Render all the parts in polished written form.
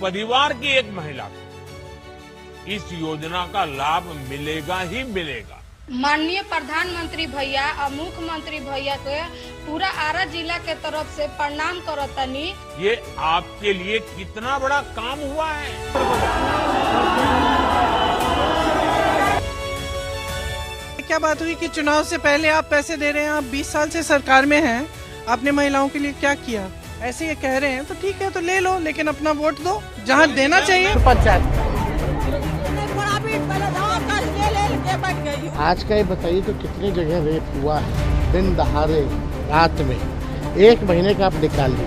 परिवार की एक महिला को इस योजना का लाभ मिलेगा ही मिलेगा। माननीय प्रधानमंत्री भैया और मुख्यमंत्री भैया के पूरा आरा जिला के तरफ से प्रणाम करतनी। ये आपके लिए कितना बड़ा काम हुआ है। क्या बात हुई कि चुनाव से पहले आप पैसे दे रहे हैं? आप 20 साल से सरकार में हैं, आपने महिलाओं के लिए क्या किया? ऐसे ये कह रहे हैं तो ठीक है, तो ले लो, लेकिन अपना वोट दो जहां देना चाहिए। आज का ये बताइए तो कितनी जगह रेप हुआ है दिन दहाड़े रात में, 1 महीने का आप निकाल लीजिए।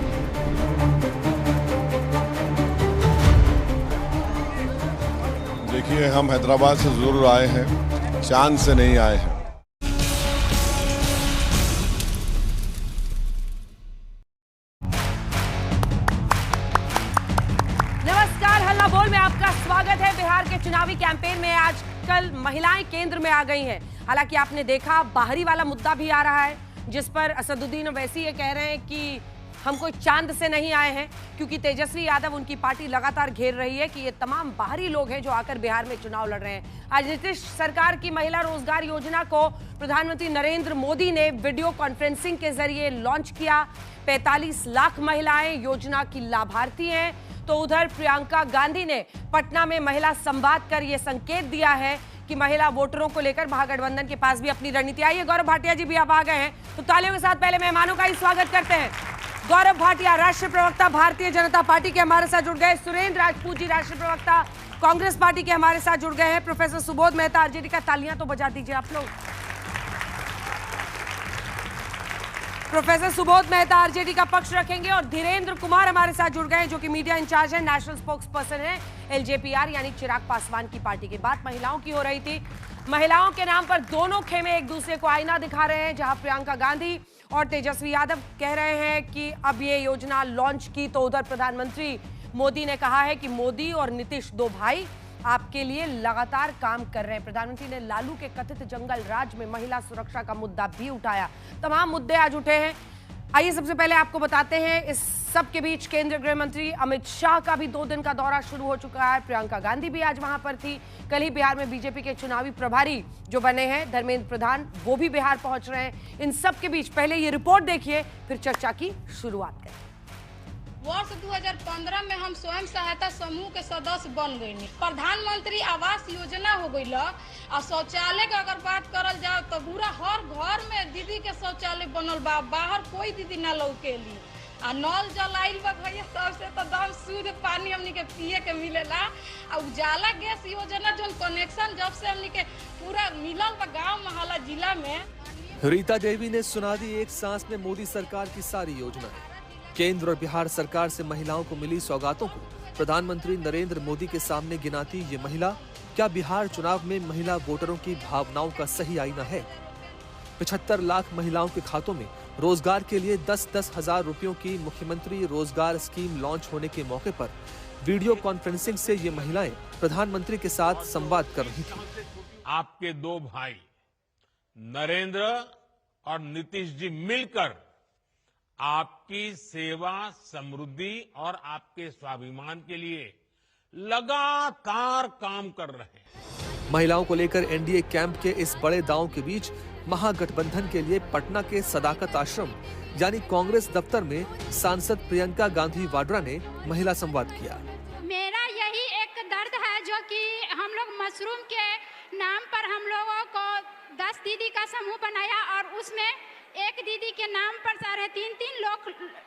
देखिए, हम हैदराबाद से जरूर आए हैं, चांद से नहीं आए हैं। नमस्कार, हल्ला बोल में आपका स्वागत है। बिहार के चुनावी कैंपेन में आजकल महिलाएं केंद्र में आ गई हैं। हालांकि आपने देखा बाहरी वाला मुद्दा भी आ रहा है, जिस पर असदुद्दीन ओवैसी ये कह रहे हैं कि हम कोई चांद से नहीं आए हैं, क्योंकि तेजस्वी यादव उनकी पार्टी लगातार घेर रही है कि ये तमाम बाहरी लोग हैं जो आकर बिहार में चुनाव लड़ रहे हैं। आज नीतीश सरकार की महिला रोजगार योजना को प्रधानमंत्री नरेंद्र मोदी ने वीडियो कॉन्फ्रेंसिंग के जरिए लॉन्च किया। 45 लाख महिलाएं योजना की लाभार्थी हैं। तो उधर प्रियंका गांधी ने पटना में महिला संवाद कर यह संकेत दिया है कि महिला वोटरों को लेकर महागठबंधन के पास भी अपनी रणनीति आई है। गौरव भाटिया जी भी अब आ गए हैं, तो तालियों के साथ पहले मेहमानों का ही स्वागत करते हैं। गौरव भाटिया, राष्ट्रीय प्रवक्ता भारतीय जनता पार्टी के हमारे साथ जुड़ गए। सुरेंद्र राजपूत जी, राष्ट्रीय प्रवक्ता कांग्रेस पार्टी के हमारे साथ जुड़ गए हैं। प्रोफेसर सुबोध मेहता आरजेडी का, तालियां तो बजा दीजिए आप लोग। प्रोफेसर सुबोध मेहता आरजेडी का पक्ष रखेंगे। और धीरेन्द्र कुमार हमारे साथ जुड़ गए हैं, जो कि मीडिया इंचार्ज है, नेशनल स्पोक्स पर्सन है एलजेपीआर यानी चिराग पासवान की पार्टी की। बात महिलाओं की हो रही थी। महिलाओं के नाम पर दोनों खेमे एक दूसरे को आईना दिखा रहे हैं। जहां प्रियंका गांधी और तेजस्वी यादव कह रहे हैं कि अब ये योजना लॉन्च की, तो उधर प्रधानमंत्री मोदी ने कहा है कि मोदी और नीतीश दो भाई आपके लिए लगातार काम कर रहे हैं। प्रधानमंत्री ने लालू के कथित जंगल राज में महिला सुरक्षा का मुद्दा भी उठाया। तमाम मुद्दे आज उठे हैं। आइए सबसे पहले आपको बताते हैं, इस सब के बीच केंद्रीय गृह मंत्री अमित शाह का भी 2 दिन का दौरा शुरू हो चुका है। प्रियंका गांधी भी आज वहां पर थी। कल ही बिहार में बीजेपी के चुनावी प्रभारी जो बने हैं धर्मेंद्र प्रधान, वो भी बिहार पहुंच रहे हैं। इन सब के बीच पहले ये रिपोर्ट देखिए, फिर चर्चा की शुरुआत करें। वर्ष 2015 में हम स्वयं सहायता समूह के सदस्य बन गए। प्रधानमंत्री आवास योजना हो गई। और शौचालय का अगर बात करल जाए तो पूरा हर घर में दीदी के शौचालय बनल बा, बाहर कोई दीदी ना लौकेली। आ नल जल आइल बा भैया, सबसे तो दम शुद्ध पानी हमनी के पिए के मिलेला। आ उजाला गैस योजना जो कनेक्शन जब से हमनी के पूरा मिलल बा गाँव मोहल्ला जिला में। रीता देवी ने सुना दी एक सांस में मोदी सरकार की सारी योजनाएं। केंद्र और बिहार सरकार से महिलाओं को मिली सौगातों को प्रधानमंत्री नरेंद्र मोदी के सामने गिनाती ये महिला, क्या बिहार चुनाव में महिला वोटरों की भावनाओं का सही आईना है? 75 लाख महिलाओं के खातों में रोजगार के लिए 10-10 हजार रुपयों की मुख्यमंत्री रोजगार स्कीम लॉन्च होने के मौके पर वीडियो कॉन्फ्रेंसिंग से ये महिलाएं प्रधानमंत्री के साथ संवाद कर रही थी। आपके 2 भाई नरेंद्र और नीतीश जी मिलकर आपकी सेवा, समृद्धि और आपके स्वाभिमान के लिए लगातार काम कर रहे हैं। महिलाओं को लेकर एनडीए कैंप के इस बड़े दांव के बीच महागठबंधन के लिए पटना के सदाकत आश्रम यानी कांग्रेस दफ्तर में सांसद प्रियंका गांधी वाड्रा ने महिला संवाद किया। मेरा यही एक दर्द है, जो कि हम लोग मशरूम के नाम पर हम लोगों को 10 दीदी का समूह बनाया और उसमें एक दीदी के नाम पर 3.5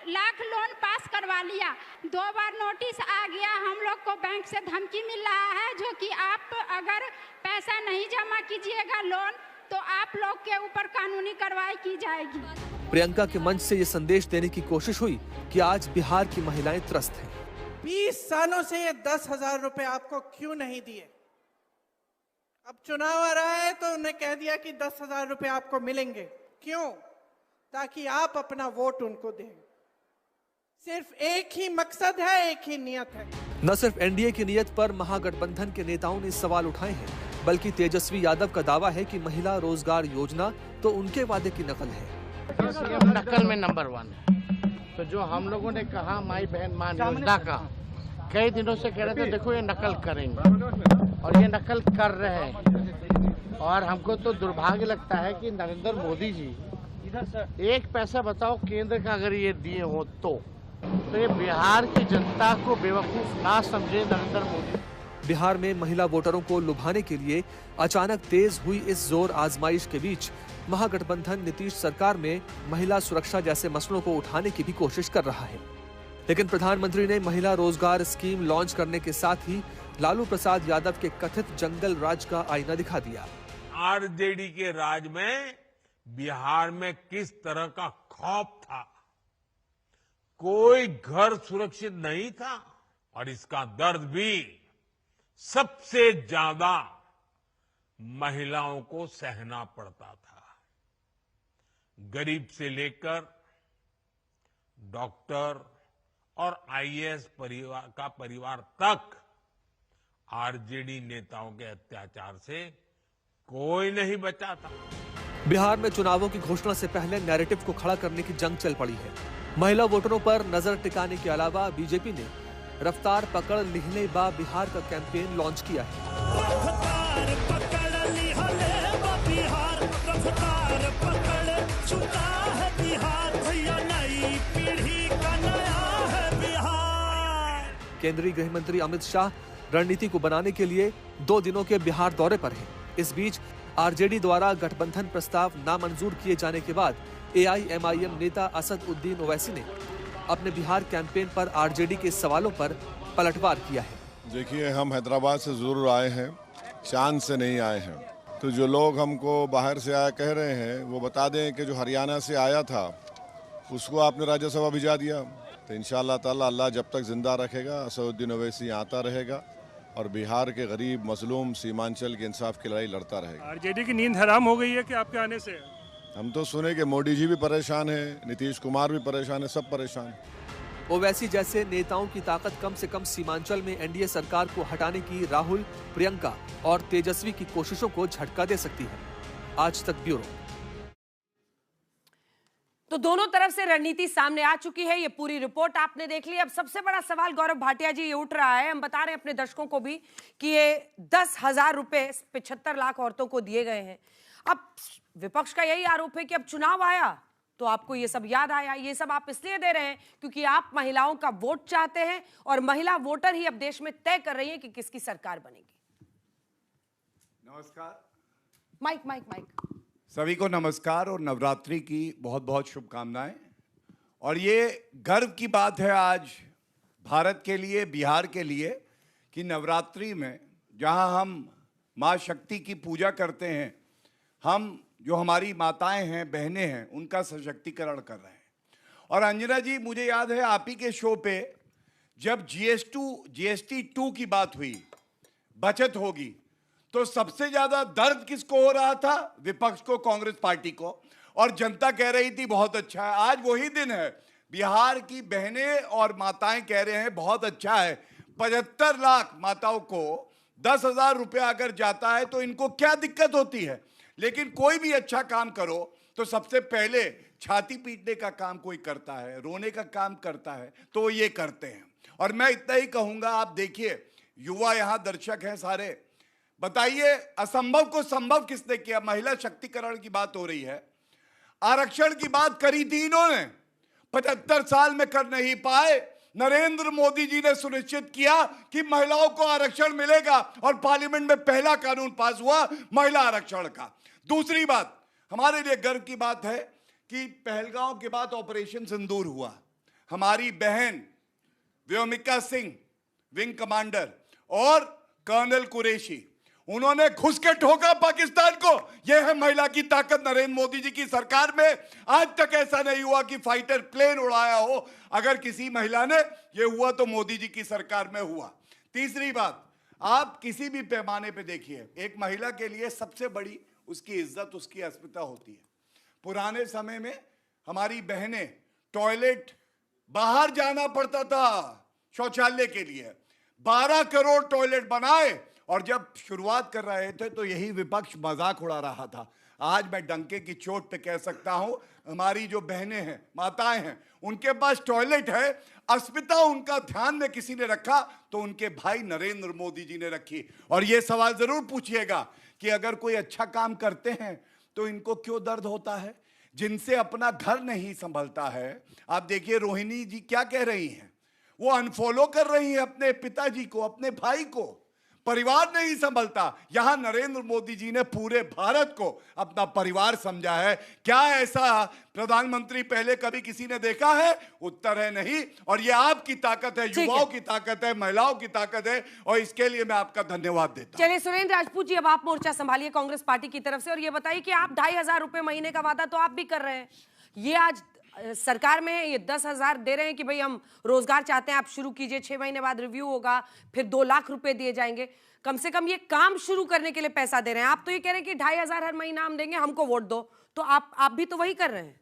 लाख लोन पास करवा लिया। 2 बार नोटिस आ गया, हम लोग को बैंक से धमकी मिल रहा है, जो कि आप अगर पैसा नहीं जमा कीजिएगा लोन तो आप लोग के ऊपर कानूनी कार्रवाई की जाएगी। प्रियंका के मंच से ये संदेश देने की कोशिश हुई कि आज बिहार की महिलाएं त्रस्त हैं। 20 सालों से ये 10,000 रुपए आपको क्यों नहीं दिए? अब चुनाव आ रहा है तो उन्हें कह दिया कि 10,000 रुपए आपको मिलेंगे। क्यों? ताकि आप अपना वोट उनको दें। सिर्फ एक ही मकसद है, एक ही नियत है। न सिर्फ एनडीए की नियत पर महागठबंधन के नेताओं ने सवाल उठाए हैं, बल्कि तेजस्वी यादव का दावा है कि महिला रोजगार योजना तो उनके वादे की नकल है। नकल में नंबर 1 है। तो जो हम लोगों ने कहा माई बहन मान योजना का कई दिनों से कह रहे थे देखो ये नकल करेंगे और ये नकल कर रहे हैं। और हमको तो दुर्भाग्य लगता है कि नरेंद्र मोदी जी एक पैसा बताओ केंद्र का अगर ये दिए हो तो ये बिहार की जनता को बेवकूफ ना समझे नरेंद्र मोदी। बिहार में महिला वोटरों को लुभाने के लिए अचानक तेज हुई इस जोर आजमाइश के बीच महागठबंधन नीतीश सरकार में महिला सुरक्षा जैसे मसलों को उठाने की भी कोशिश कर रहा है। लेकिन प्रधानमंत्री ने महिला रोजगार स्कीम लॉन्च करने के साथ ही लालू प्रसाद यादव के कथित जंगल राज का आईना दिखा दिया। आरजेडी के राज में बिहार में किस तरह का खौफ था, कोई घर सुरक्षित नहीं था और इसका दर्द भी सबसे ज्यादा महिलाओं को सहना पड़ता था। गरीब से लेकर डॉक्टर और आईएएस परिवार तक आरजेडी नेताओं के अत्याचार से कोई नहीं बचा था। बिहार में चुनावों की घोषणा से पहले नैरेटिव को खड़ा करने की जंग चल पड़ी है। महिला वोटरों पर नजर टिकाने के अलावा बीजेपी ने रफ्तार पकड़ लिहले बा बिहार का कैंपेन लॉन्च किया है। केंद्रीय गृह मंत्री अमित शाह रणनीति को बनाने के लिए 2 दिनों के बिहार दौरे पर हैं। इस बीच आरजेडी द्वारा गठबंधन प्रस्ताव नामंजूर किए जाने के बाद एआईएमआईएम नेता असद उद्दीन ओवैसी ने अपने बिहार कैंपेन पर आरजेडी के सवालों पर पलटवार किया है। देखिए, हम हैदराबाद से जरूर आए हैं, चांद से नहीं आए हैं। तो जो लोग हमको बाहर से आया कह रहे हैं वो बता दें कि जो हरियाणा से आया था उसको आपने राज्यसभा भिजा दिया। तो इंशाअल्लाह ताला अल्लाह जब तक जिंदा रखेगा असदुद्दीन ओवैसी आता रहेगा और बिहार के गरीब मजलूम सीमांचल के इंसाफ की लड़ाई लड़ता रहेगा। आरजेडी की नींद हराम हो गई है कि आपके आने से? हम तो सुने कि मोदी जी भी परेशान है, नीतीश कुमार भी परेशान है, सब परेशान है। ओवैसी जैसे नेताओं की ताकत कम से कम सीमांचल में एनडीए सरकार को हटाने की राहुल, प्रियंका और तेजस्वी की कोशिशों को झटका दे सकती है। आज तक ब्यूरो। तो दोनों तरफ से रणनीति सामने आ चुकी है। ये पूरी रिपोर्ट आपने देख ली। अब सबसे बड़ा सवाल गौरव भाटिया जी ये उठ रहा है, हम बता रहे हैं अपने दर्शकों को भी कि ये 10,000 रुपए 75 लाख औरतों को दिए गए हैं। अब विपक्ष का यही आरोप है कि अब चुनाव आया तो आपको ये सब याद आया। ये सब आप इसलिए दे रहे हैं क्योंकि आप महिलाओं का वोट चाहते हैं और महिला वोटर ही अब देश में तय कर रही है कि किसकी सरकार बनेगी। नमस्कार। Mic mic mic. सभी को नमस्कार और नवरात्रि की बहुत बहुत शुभकामनाएं। और ये गर्व की बात है आज भारत के लिए, बिहार के लिए, कि नवरात्रि में जहां हम माँ शक्ति की पूजा करते हैं, हम जो हमारी माताएं हैं, बहनें हैं, उनका सशक्तिकरण कर रहे हैं। और अंजना जी, मुझे याद है आप ही के शो पे जब जीएसटी 2 की बात हुई, बचत होगी, तो सबसे ज्यादा दर्द किसको हो रहा था? विपक्ष को, कांग्रेस पार्टी को। और जनता कह रही थी बहुत अच्छा है। आज वही दिन है, बिहार की बहनें और माताएं कह रहे हैं बहुत अच्छा है। 75 लाख माताओं को 10,000 रुपया अगर जाता है तो इनको क्या दिक्कत होती है? लेकिन कोई भी अच्छा काम करो तो सबसे पहले छाती पीटने का काम कोई करता है, रोने का काम करता है, तो वो ये करते हैं। और मैं इतना ही कहूंगा, आप देखिए युवा यहाँ दर्शक हैं सारे, बताइए असंभव को संभव किसने किया? महिला शक्तिकरण की बात हो रही है, आरक्षण की बात करी थी इन्होंने, 75 साल में कर नहीं पाए। नरेंद्र मोदी जी ने सुनिश्चित किया कि महिलाओं को आरक्षण मिलेगा और पार्लियामेंट में पहला कानून पास हुआ महिला आरक्षण का। दूसरी बात, हमारे लिए गर्व की बात है कि पहलगांव के बाद ऑपरेशन सिंदूर हुआ। हमारी बहन व्योमिका सिंह, विंग कमांडर, और कर्नल कुरैशी, उन्होंने घुस के ठोका पाकिस्तान को। यह है महिला की ताकत नरेंद्र मोदी जी की सरकार में। आज तक ऐसा नहीं हुआ कि फाइटर प्लेन उड़ाया हो। अगर किसी महिला ने यह हुआ तो मोदी जी की सरकार में हुआ। तीसरी बात, आप किसी भी पैमाने पे देखिए, एक महिला के लिए सबसे बड़ी उसकी इज्जत, उसकी अस्मिता होती है। पुराने समय में हमारी बहनें टॉयलेट बाहर जाना पड़ता था शौचालय के लिए, 12 करोड़ टॉयलेट बनाए और जब शुरुआत कर रहे थे तो यही विपक्ष मजाक उड़ा रहा था। आज मैं डंके की चोट पे कह सकता हूं, हमारी जो बहनें हैं, माताएं हैं, उनके पास टॉयलेट है, अस्मिता उनका ध्यान में किसी ने रखा तो उनके भाई नरेंद्र मोदी जी ने रखी। और ये सवाल जरूर पूछिएगा कि अगर कोई अच्छा काम करते हैं तो इनको क्यों दर्द होता है, जिनसे अपना घर नहीं संभलता है। आप देखिए रोहिणी जी क्या कह रही हैं, वो अनफॉलो कर रही हैं अपने पिताजी को, अपने भाई को, परिवार नहीं संभलता। यहां नरेंद्र मोदी जी ने पूरे भारत को अपना परिवार समझा है। क्या ऐसा प्रधानमंत्री पहले कभी किसी ने देखा है? उत्तर है नहीं। और ये आपकी ताकत है, युवाओं की ताकत है, महिलाओं की ताकत है, और इसके लिए मैं आपका धन्यवाद देता हूं। चलिए सुरेंद्र राजपूत जी, अब आप मोर्चा संभालिए कांग्रेस पार्टी की तरफ से, और ये बताइए कि आप 2,500 रुपए महीने का वादा तो आप भी कर रहे हैं, ये आज सरकार में है, ये 10,000 दे रहे हैं कि भाई हम रोजगार चाहते हैं, आप शुरू कीजिए, 6 महीने बाद रिव्यू होगा, फिर 2 लाख रुपए दिए जाएंगे। कम से कम ये काम शुरू करने के लिए पैसा दे रहे हैं। आप तो ये कह रहे हैं कि 2,500 हर महीना हम देंगे, हमको वोट दो, तो आप भी तो वही कर रहे हैं।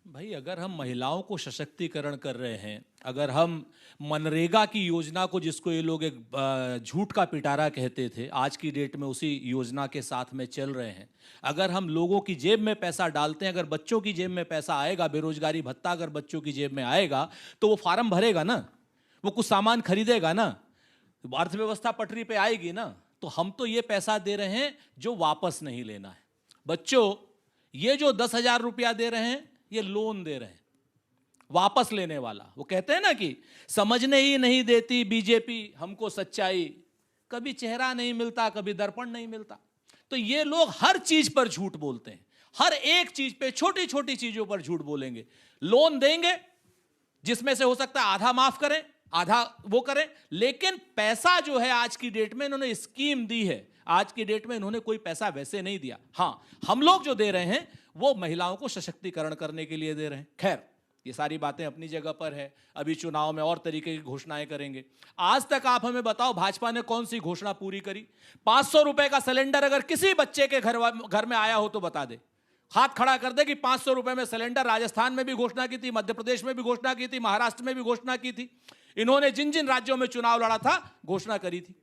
भाई अगर हम महिलाओं को सशक्तिकरण कर रहे हैं, अगर हम मनरेगा की योजना को, जिसको ये लोग एक झूठ का पिटारा कहते थे, आज की डेट में उसी योजना के साथ में चल रहे हैं, अगर हम लोगों की जेब में पैसा डालते हैं, अगर बच्चों की जेब में पैसा आएगा, बेरोजगारी भत्ता अगर बच्चों की जेब में आएगा तो वो फार्म भरेगा ना, वो कुछ सामान खरीदेगा ना, अर्थव्यवस्था पटरी पे आएगी ना। तो हम तो ये पैसा दे रहे हैं जो वापस नहीं लेना है। बच्चों, ये जो 10,000 रुपया दे रहे हैं, ये लोन दे रहे हैं, वापस लेने वाला। वो कहते हैं ना कि समझने ही नहीं देती बीजेपी हमको सच्चाई, कभी चेहरा नहीं मिलता, कभी दर्पण नहीं मिलता। तो ये लोग हर चीज पर झूठ बोलते हैं, हर एक चीज पे, छोटी छोटी चीजों पर झूठ बोलेंगे। लोन देंगे जिसमें से हो सकता है आधा माफ करें, आधा वो करें, लेकिन पैसा जो है आज की डेट में इन्होंने स्कीम दी है, आज की डेट में इन्होंने कोई पैसा वैसे नहीं दिया। हां, हम लोग जो दे रहे हैं वो महिलाओं को सशक्तिकरण करने के लिए दे रहे हैं। खैर, ये सारी बातें अपनी जगह पर है, अभी चुनाव में और तरीके की घोषणाएं करेंगे। आज तक आप हमें बताओ, भाजपा ने कौन सी घोषणा पूरी करी? 500 रुपए का सिलेंडर अगर किसी बच्चे के घर में आया हो तो बता दे, हाथ खड़ा कर दे कि 500 रुपए में सिलेंडर। राजस्थान में भी घोषणा की थी, मध्य प्रदेश में भी घोषणा की थी, महाराष्ट्र में भी घोषणा की थी। इन्होंने जिन जिन राज्यों में चुनाव लड़ा था घोषणा करी थी।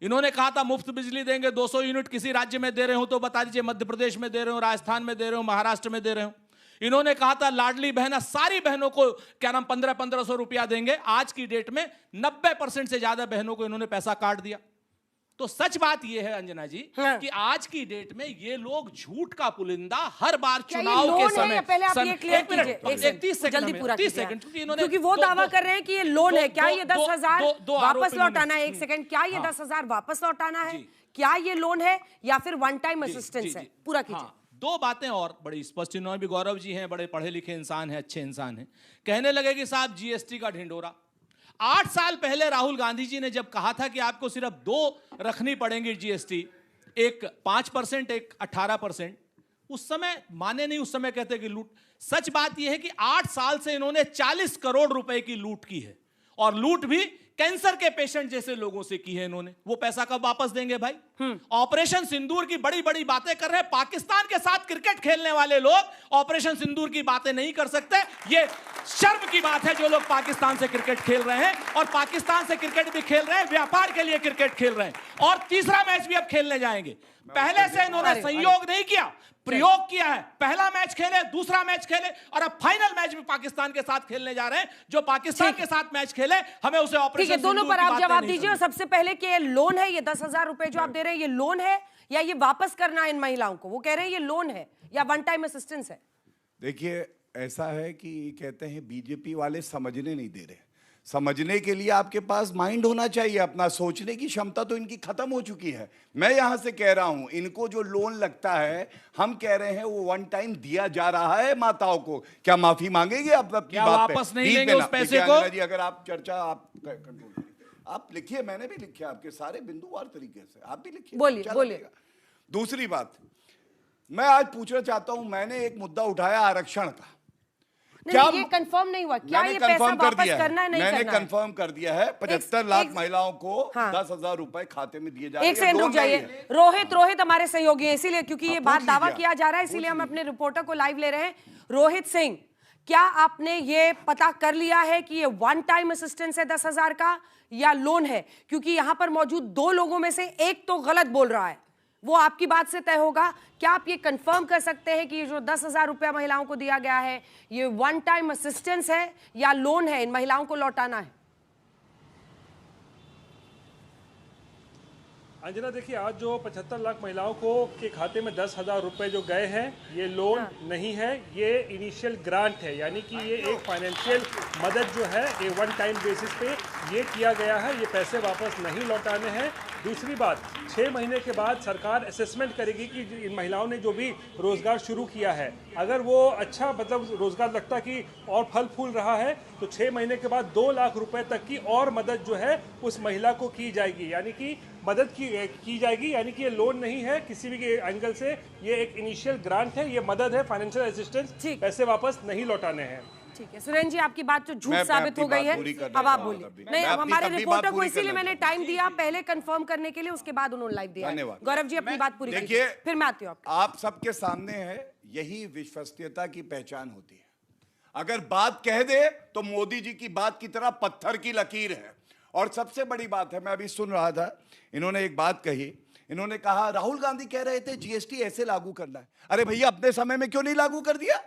इन्होंने कहा था मुफ्त बिजली देंगे, 200 यूनिट किसी राज्य में दे रहे हो तो बता दीजिए, मध्य प्रदेश में दे रहे हो, राजस्थान में दे रहे हो, महाराष्ट्र में दे रहे हो। इन्होंने कहा था लाडली बहना, सारी बहनों को क्या नाम 1500 रुपया देंगे। आज की डेट में 90% से ज्यादा बहनों को इन्होंने पैसा काट दिया। तो सच बात यह है अंजना जी, कि आज की डेट में ये लोग झूठ का पुलिंदा हर बार चुनाव के समय, पहले आप ये क्लियर कीजिए, जल्दी पूरा कीजिए, क्योंकि वो दावा कर रहे हैं कि ये लोन है। क्या ये 10,000 वापस लौटाना है? 1 सेकंड, क्या ये 10,000 वापस लौटाना है? क्या ये लोन है या फिर वन टाइम असिस्टेंस है? पूरा कीजिए। 2 बातें और बड़ी स्पष्ट, इन्होंने भी, गौरव जी हैं, बड़े पढ़े लिखे इंसान हैं, अच्छे इंसान हैं, कहने लगे कि साहब जीएसटी का ढिंडोरा। 8 साल पहले राहुल गांधी जी ने जब कहा था कि आपको सिर्फ 2 रखनी पड़ेंगी जीएसटी, एक 5%, एक 18%, उस समय माने नहीं, उस समय कहते कि लूट। सच बात यह है कि 8 साल से इन्होंने 40 करोड़ रुपए की लूट की है, और लूट भी कैंसर के पेशेंट जैसे लोगों से की है इन्होंने। वो पैसा कब वापस देंगे भाई? ऑपरेशन सिंदूर की बड़ी बड़ी बातें कर रहे हैं, पाकिस्तान के साथ क्रिकेट खेलने वाले लोग ऑपरेशन सिंदूर की बातें नहीं कर सकते। ये शर्म की बात है जो लोग पाकिस्तान से क्रिकेट खेल रहे हैं, और पाकिस्तान से क्रिकेट भी खेल रहे हैं, व्यापार के लिए क्रिकेट खेल रहे हैं, और तीसरा मैच भी अब खेलने जाएंगे। पहले से इन्होंने संयोग नहीं किया, प्रयोग किया है। पहला मैच खेले, दूसरा मैच खेले, और अब फाइनल मैच भी पाकिस्तान के साथ खेलने जा रहे हैं। जो पाकिस्तान के साथ मैच खेले, हमें उसे ऑपरेशन दोनों पर आप जवाब दीजिए। और सबसे पहले कि ये लोन है, ये 10,000 रुपए जो आप दे रहे हैं, ये लोन है या ये वापस करना है इन महिलाओं को? वो कह रहे हैं ये लोन है या वन टाइम असिस्टेंस है। देखिए, ऐसा है कि कहते हैं बीजेपी वाले समझने नहीं दे रहे। समझने के लिए आपके पास माइंड होना चाहिए, अपना सोचने की क्षमता तो इनकी खत्म हो चुकी है। मैं यहां से कह रहा हूं, इनको जो लोन लगता है, हम कह रहे हैं वो वन टाइम दिया जा रहा है माताओं को। क्या माफी मांगेंगे आप अपनी बात पे? वापस नहीं लेंगे उस पैसे को? जी, अगर आप चर्चा आप कंट्रोल करिए, आप लिखिए, मैंने भी लिखा आपके सारे बिंदुवार तरीके से, आप भी लिखिए, बोलिए। दूसरी बात, मैं आज पूछना चाहता हूं, मैंने एक मुद्दा उठाया आरक्षण का। क्या ये कंफर्म नहीं हुआ? क्या ये पैसा वापस करना है? नहीं मैंने कंफर्म कर दिया है। 75 लाख महिलाओं को 10,000 रुपए खाते में दिए जा रहे हैं। एक सेकंड रुक जाइए, रोहित हमारे सहयोगी हैं, इसीलिए, क्योंकि ये बात दावा किया जा रहा है, इसीलिए हम अपने रिपोर्टर को लाइव ले रहे हैं। रोहित सिंह, क्या आपने ये पता कर लिया है कि ये वन टाइम असिस्टेंस है 10,000 का या लोन है? क्योंकि यहां पर मौजूद 2 लोगों में से एक तो गलत बोल रहा है, वो आपकी बात से तय होगा। क्या आप ये कंफर्म कर सकते हैं कि ये जो 10,000 रुपया महिलाओं को दिया गया है ये वन टाइम असिस्टेंस है या लोन है, इन महिलाओं को लौटाना है? अंजना देखिए, आज जो 75 लाख महिलाओं को के खाते में 10,000 रुपए जो गए हैं, ये लोन नहीं है, ये इनिशियल ग्रांट है। यानी कि ये एक फाइनेंशियल मदद जो है ये वन टाइम बेसिस पे ये किया गया है, ये पैसे वापस नहीं लौटाने हैं। दूसरी बात, 6 महीने के बाद सरकार असेसमेंट करेगी कि इन महिलाओं ने जो भी रोजगार शुरू किया है, अगर वो अच्छा मतलब रोजगार लगता कि और फल फूल रहा है, तो 6 महीने के बाद 2 लाख रुपए तक की और मदद जो है उस महिला को की जाएगी। यानी कि मदद की जाएगी, यानी कि ये लोन नहीं है किसी भी एंगल से, ये एक इनिशियल ग्रांट है, ये मदद है, फाइनेंशियल असिस्टेंस, पैसे वापस नहीं लौटाने हैं। ठीक है सुरेंद्र जी, आपकी बात जो झूठ साबित हो गई है, अब आप बोलिए। नहीं, हमारे रिपोर्टर को इसीलिए मैंने टाइम दिया पहले कंफर्म करने के लिए, उसके बाद उन्होंने लाइव दिया। गौरव जी अपनी बात पूरी कीजिए, फिर मैं आती हूँ। आप सबके सामने है, यही विश्वसनीयता की पहचान होती है। अगर बात कह दे तो मोदी जी की बात की तरह पत्थर की लकीर है। और सबसे बड़ी बात है, मैं अभी सुन रहा था, इन्होंने एक बात कही, इन्होंने कहा राहुल गांधी कह रहे थे जीएसटी ऐसे लागू करना है। अरे भैया, अपने समय में क्यों नहीं लागू कर दिया?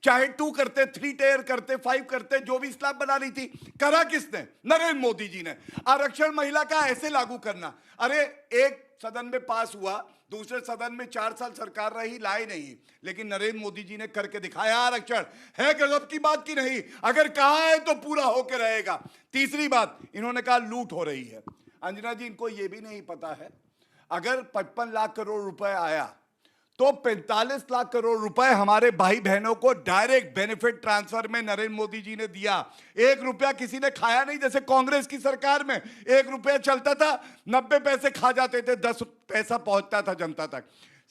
चाहे 2 करते, 3 टियर करते, 5 करते, जो भी स्लैब बना रही थी, करा किसने? नरेंद्र मोदी जी ने। आरक्षण महिला का ऐसे लागू करना, अरे एक सदन में पास हुआ, दूसरे सदन में 4 साल सरकार रही, लाए नहीं, लेकिन नरेंद्र मोदी जी ने करके दिखाया। आरक्षण है गजब की बात की नहीं, अगर कहा है तो पूरा होकर रहेगा। तीसरी बात, इन्होंने कहा लूट हो रही है। अंजना जी, इनको यह भी नहीं पता है, अगर 55 लाख करोड़ रुपए आया तो 45 लाख करोड़ रुपए हमारे भाई बहनों को डायरेक्ट बेनिफिट ट्रांसफर में नरेंद्र मोदी जी ने दिया। 1 रुपया किसी ने खाया नहीं। जैसे कांग्रेस की सरकार में 1 रुपया चलता था, 90 पैसे खा जाते थे, 10 पैसा पहुंचता था जनता तक।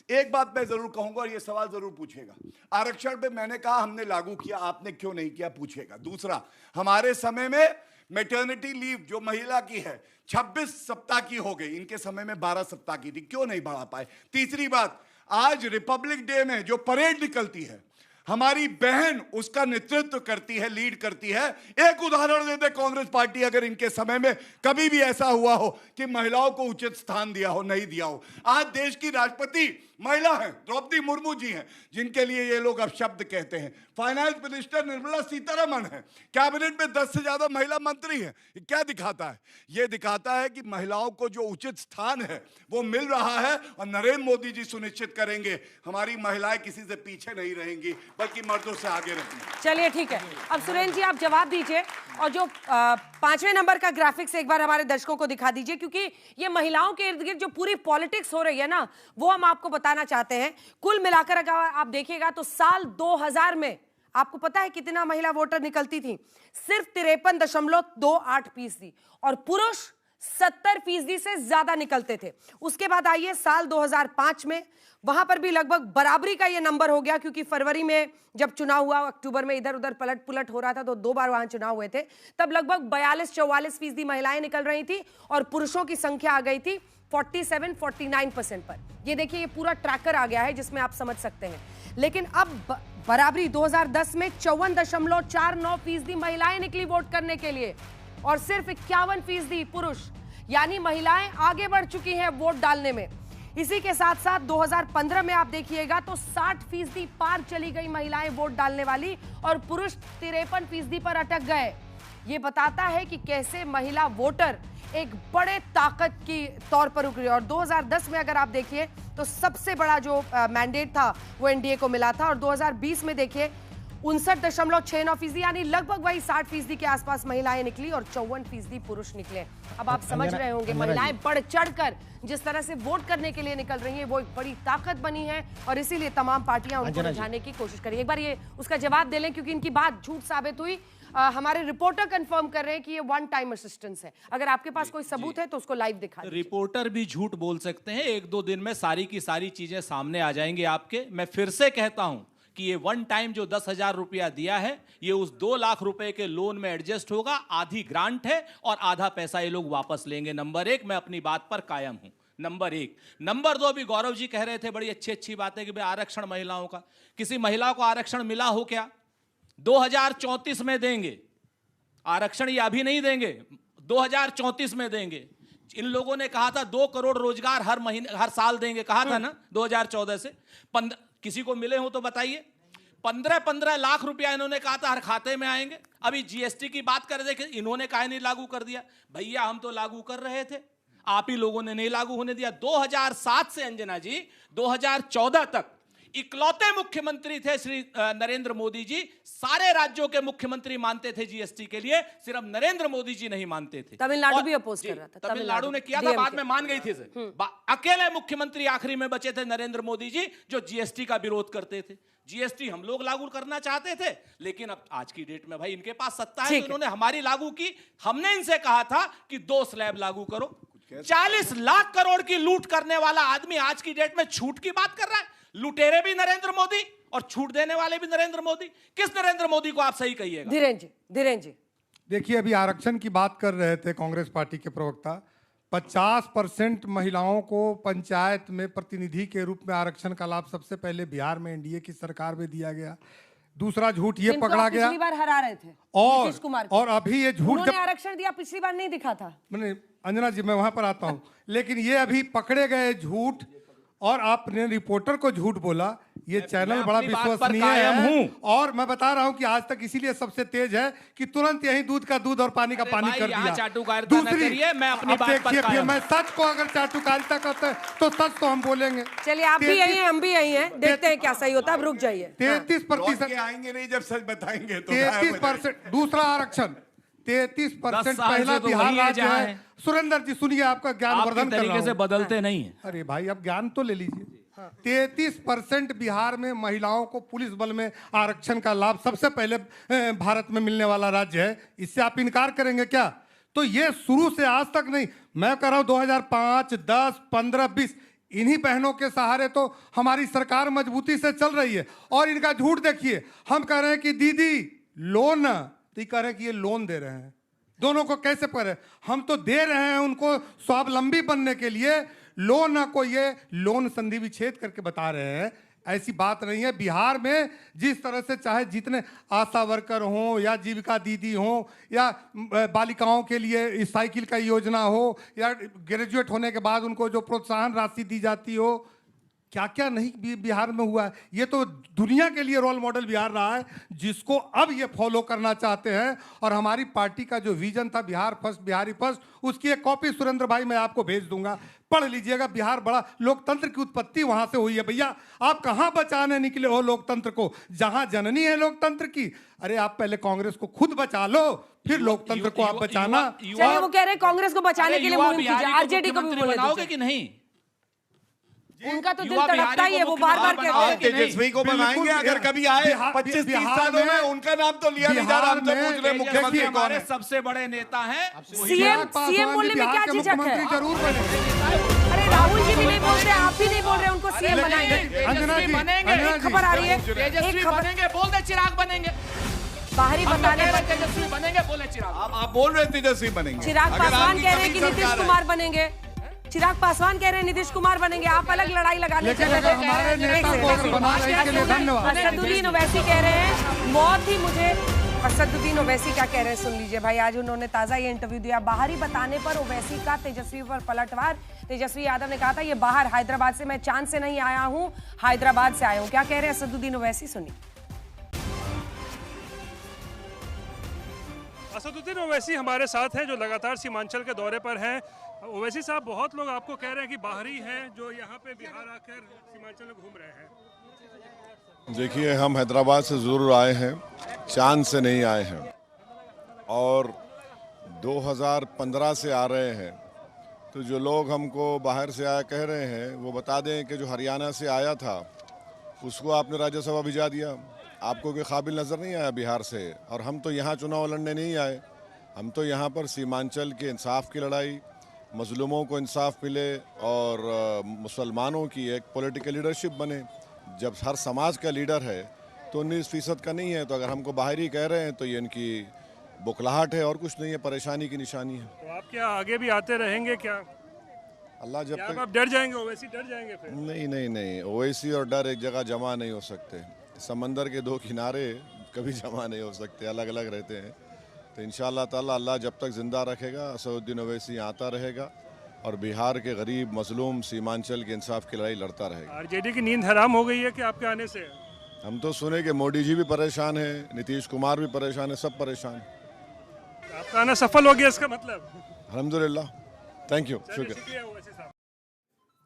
एक बात मैं जरूर कहूंगा और ये सवाल जरूर पूछेगा, आरक्षण पे मैंने कहा हमने लागू किया, आपने क्यों नहीं किया, पूछेगा। दूसरा, हमारे समय में मैटरनिटी लीव जो महिला की है 26 सप्ताह की हो गई, इनके समय में 12 सप्ताह की थी, क्यों नहीं बढ़ा पाए। तीसरी बात, आज रिपब्लिक डे में जो परेड निकलती है, हमारी बहन उसका नेतृत्व करती है, लीड करती है। एक उदाहरण दे दे कांग्रेस पार्टी, अगर इनके समय में कभी भी ऐसा हुआ हो कि महिलाओं को उचित स्थान दिया हो, नहीं दिया हो। आज देश की राष्ट्रपति महिला हैं, द्रौपदी मुर्मू जी हैं, जिनके लिए ये लोग अपशब्द कहते हैं। फाइनेंस मिनिस्टर निर्मला सीतारमण है, कैबिनेट में 10 से ज्यादा महिला मंत्री हैं। ये क्या दिखाता है? ये दिखाता है कि महिलाओं को जो उचित स्थान है वो मिल रहा है, और नरेंद्र मोदी जी सुनिश्चित करेंगे हमारी महिलाएं किसी से पीछे नहीं रहेंगी, बल्कि मर्दों से आगे रहेंगी। चलिए ठीक है, अब सुरेंद्र जी आप जवाब दीजिए, और जो 5वें नंबर का ग्राफिक्स एक बार हमारे दर्शकों को दिखा दीजिए, क्योंकि ये महिलाओं के इर्द गिर्द जो पूरी पॉलिटिक्स हो रही है ना, वो हम आपको बताना चाहते हैं। कुल मिलाकर अगर आप देखिएगा तो साल 2000 में आपको पता है कितना महिला वोटर निकलती थी? सिर्फ 53.28%, और पुरुष 70% से ज्यादा निकलते थे। उसके बाद आइए साल 2005 में, वहां पर भी लगभग बराबरी का ये नंबर हो गया, क्योंकि फरवरी में जब चुनाव हुआ, अक्टूबर में इधर उधर पलट पुलट हो रहा था, तो 2 बार वहां चुनाव हुए थे, तब लगभग 42-44% महिलाएं निकल रही थी, और पुरुषों की संख्या आ गई थी 47-49% पर। ये देखिए, ये पूरा ट्रैकर आ गया है जिसमें आप समझ सकते हैं। लेकिन अब बराबरी 2010 में 54.49% महिलाएं निकली वोट करने के लिए, और सिर्फ 51% पुरुष, यानी महिलाएं आगे बढ़ चुकी हैं वोट डालने में। इसी के साथ साथ 2015 में आप देखिएगा तो 60% पार चली गई महिलाएं वोट डालने वाली, और पुरुष 53% पर अटक गए। ये बताता है कि कैसे महिला वोटर एक बड़े ताकत की तौर पर उभरी। और 2010 में अगर आप देखिए तो सबसे बड़ा जो मैंडेट था वो एनडीए को मिला था, और 2020 में देखिए 59.69%, यानी लगभग वही 60% के आसपास महिलाएं निकली, और 54% पुरुष निकले। अब आप समझ रहे होंगे महिलाएं बढ़ चढ़कर जिस तरह से वोट करने के लिए निकल रही हैं, वो एक बड़ी ताकत बनी है, और इसीलिए तमाम पार्टियां उनको रिझाने की कोशिश करें। एक बार ये उसका जवाब दे लें, क्योंकि इनकी बात झूठ साबित हुई। हमारे रिपोर्टर कंफर्म कर रहे हैं कि ये वन टाइम असिस्टेंस है। अगर आपके पास कोई सबूत है तो उसको लाइव दिखा दीजिए। रिपोर्टर भी झूठ बोल सकते हैं, 1-2 दिन में सारी की सारी चीजें सामने आ जाएंगे आपके। मैं फिर से कहता हूं कि ये वन टाइम जो 10,000 रुपया दिया है, ये उस 2 लाख रुपए के लोन में एडजस्ट होगा। आधी ग्रांट है और आधा पैसा ये लोग वापस लेंगे। नंबर 1, मैं अपनी बात पर कायम हूं। नंबर 1। नंबर 2, भी गौरव जी कह रहे थे बड़ी अच्छी अच्छी बातें कि भाई आरक्षण महिलाओं का, किसी महिला को आरक्षण मिला हो क्या? 2034 में देंगे आरक्षण, ये अभी नहीं देंगे, 2034 में देंगे। इन लोगों ने कहा था 2 करोड़ रोजगार हर महीने हर साल देंगे, कहा था ना 2014 से। किसी को मिले हो तो बताइए। 15-15 लाख रुपया इन्होंने कहा था हर खाते में आएंगे। अभी जीएसटी की बात कर रहे थे, इन्होंने काहे नहीं लागू कर दिया? भैया हम तो लागू कर रहे थे, आप ही लोगों ने नहीं लागू होने दिया। 2007 से अंजना जी 2014 तक इकलौते मुख्यमंत्री थे श्री नरेंद्र मोदी जी। सारे राज्यों के मुख्यमंत्री मानते थे जीएसटी के लिए, सिर्फ नरेंद्र मोदी जी नहीं मानते थे। तमिलनाडु भी अपोज कर रहा था, तमिलनाडु ने किया था, बाद में मान गई थी। अकेले मुख्यमंत्री आखिरी में बचे थे नरेंद्र मोदी जी, जो जीएसटी का विरोध करते थे। जीएसटी हम लोग लागू करना चाहते थे, लेकिन अब आज की डेट में भाई इनके पास सत्ता है तो इन्होंने हमारी लागू की। हमने इनसे कहा था कि 2 स्लैब लागू करो। 40 लाख करोड़ की लूट करने वाला आदमी आज की डेट में छूट की बात कर रहा है। लुटेरे भी नरेंद्र मोदी और छूट देने वाले भी नरेंद्र मोदी। किस नरेंद्र मोदी को आप सही कहिएगा? धीरेन्द्र जी देखिए, अभी आरक्षण की बात कर रहे थे कांग्रेस पार्टी के प्रवक्ता। 50% महिलाओं को पंचायत में प्रतिनिधि के रूप में आरक्षण का लाभ सबसे पहले बिहार में एनडीए की सरकार में दिया गया। दूसरा झूठ ये पकड़ा गया, पिछली बार हरा रहे थे नीतीश कुमार और अभी ये झूठ जब आरक्षण दिया पिछली बार नहीं दिखा था। मैंने अंजना जी मैं वहां पर आता हूं, लेकिन ये अभी पकड़े गए झूठ, और आपने रिपोर्टर को झूठ बोला। ये चैनल बड़ा विश्वसनीय है और मैं बता रहा हूं कि आज तक इसीलिए सबसे तेज है कि तुरंत यही दूध का दूध और पानी का पानी कर दिया। दूसरी देखिए, मैं सच को अगर चाटुकारिता करते हैं तो सच तो हम बोलेंगे। चलिए, आप भी यही हैं, हम भी यही हैं, देखते हैं क्या सही होता है। अब रुक जाइए। 33% आएंगे नहीं जब सच बताएंगे तो। 33% दूसरा आरक्षण, 33% पहला बिहार राज्य है। सुरेंद्र जी सुनिए, आपका ज्ञानवर्धन तरीके से बदलते नहीं है। अरे भाई, अब ज्ञान तो ले लीजिए। 33% बिहार में महिलाओं को पुलिस बल में आरक्षण का लाभ सबसे पहले भारत में मिलने वाला राज्य है। इससे आप इनकार करेंगे क्या? तो ये शुरू से आज तक नहीं, मैं कह रहा हूं 2005, 10, 15, 20 इन्हीं बहनों के सहारे तो हमारी सरकार मजबूती से चल रही है। और इनका झूठ देखिए, हम कह रहे हैं कि दीदी लोन, तो ये कह रहे हैं कि ये लोन दे रहे हैं। दोनों को कैसे पकड़े? हम तो दे रहे हैं उनको स्वावलंबी बनने के लिए, लोन को ये लोन संधि विच्छेद करके बता रहे हैं। ऐसी बात नहीं है। बिहार में जिस तरह से चाहे जितने आशा वर्कर हों या जीविका दीदी हों या बालिकाओं के लिए साइकिल का योजना हो या ग्रेजुएट होने के बाद उनको जो प्रोत्साहन राशि दी जाती हो, क्या क्या नहीं बिहार में हुआ है। ये तो दुनिया के लिए रोल मॉडल बिहार रहा है, जिसको अब ये फॉलो करना चाहते हैं। और हमारी पार्टी का जो विजन था बिहार फर्स्ट, बिहारी फर्स्ट, उसकी एक कॉपी सुरेंद्र भाई मैं आपको भेज दूंगा, पढ़ लीजिएगा। बिहार बड़ा लोकतंत्र की उत्पत्ति वहां से हुई है। भैया, आप कहां बचाने निकले हो लोकतंत्र को, जहां जननी है लोकतंत्र की? अरे आप पहले कांग्रेस को खुद बचा लो, फिर लोकतंत्र को आप बचाना। वो कह रहे हैं कांग्रेस को बचाने के लिए मुहिम कीजिए, आरजेडी को भी बनाओगे कि नहीं? उनका तो दिल तड़पता ही है, वो बार-बार कहते हैं। तेजस्वी को बनाएंगे अगर कभी आए 25-30 सालों में, उनका नाम तो लिया नहीं जा रहा। हम तो पूछ रहे मुख्यमंत्री हमारे सबसे बड़े नेता हैं। सीएम बोलने में क्या झिझक है? जरूर बने। अरे राहुल जी भी नहीं बोल रहे, आप भी नहीं बोल रहे, उनको सीएम बनाएंगे। बनेंगे, खबर आ रही है, तेजस्वी बनेंगे, बोल दे चिराग बनेंगे। बाहरी बताने पर तेजस्वी बनेंगे, बोले चिराग। आप बोल रहे तेजस्वी बनेंगे। चिराग पासवान कह रहे हैं कि नीतीश कुमार बनेंगे। चिराग पासवान कह रहे हैं नीतीश कुमार बनेंगे। आप अलग लड़ाई लगा लेते हैं। असदुद्दीन ओवैसी कह रहे हैं मौत ही मुझे। असदुद्दीन ओवैसी क्या कह रहे हैं सुन लीजिए भाई। आज उन्होंने ताजा ये इंटरव्यू दिया। बाहरी बताने पर ओवैसी का तेजस्वी पर पलटवार। तेजस्वी यादव ने कहा था ये बाहर हैदराबाद से, मैं चांद से नहीं आया हूँ, हैदराबाद से आया हूँ। क्या कह रहे हैं असदुद्दीन ओवैसी, सुनिए। असदुद्दीन ओवैसी हमारे साथ हैं, जो लगातार सीमांचल के दौरे पर हैं। ओवैसी साहब, बहुत लोग आपको कह रहे हैं कि बाहरी हैं जो यहाँ पे बिहार आकर सीमांचल में घूम रहे हैं। देखिए, हम हैदराबाद से ज़रूर आए हैं, चांद से नहीं आए हैं। और 2015 से आ रहे हैं। तो जो लोग हमको बाहर से आया कह रहे हैं, वो बता दें कि जो हरियाणा से आया था उसको आपने राज्यसभा भिजा दिया। आपको कोई काबिल नज़र नहीं आया बिहार से। और हम तो यहाँ चुनाव लड़ने नहीं आए, हम तो यहाँ पर सीमांचल के इंसाफ की लड़ाई, मजलूमों को इंसाफ मिले और मुसलमानों की एक पॉलिटिकल लीडरशिप बने। जब हर समाज का लीडर है तो 19% का नहीं है। तो अगर हमको बाहरी कह रहे हैं तो ये इनकी बुखलाहट है और कुछ नहीं है, परेशानी की निशानी है। तो आप क्या आगे भी आते रहेंगे क्या? अल्लाह जब तक आप डर जाएंगे, ओवैसी डर जाएंगे फिर? नहीं, ओवैसी और डर एक जगह जमा नहीं हो सकते। समंदर के 2 किनारे कभी जमा नहीं हो सकते, अलग अलग रहते हैं। तो इंशाअल्लाह ताला अल्लाह जब तक ज़िंदा रखेगा असदुद्दीन ओवैसी आता रहेगा और बिहार के गरीब मजलूम सीमांचल के इंसाफ की लड़ाई लड़ता रहेगा। आरजेडी की नींद हराम हो गई है कि आपके आने से? हम तो सुने कि मोदी जी भी परेशान है, नीतीश कुमार भी परेशान है, सब परेशान है। आपका आना सफल हो गया इसका मतलब? अल्हम्दुलिल्लाह, थैंक यू, शुक्रिया।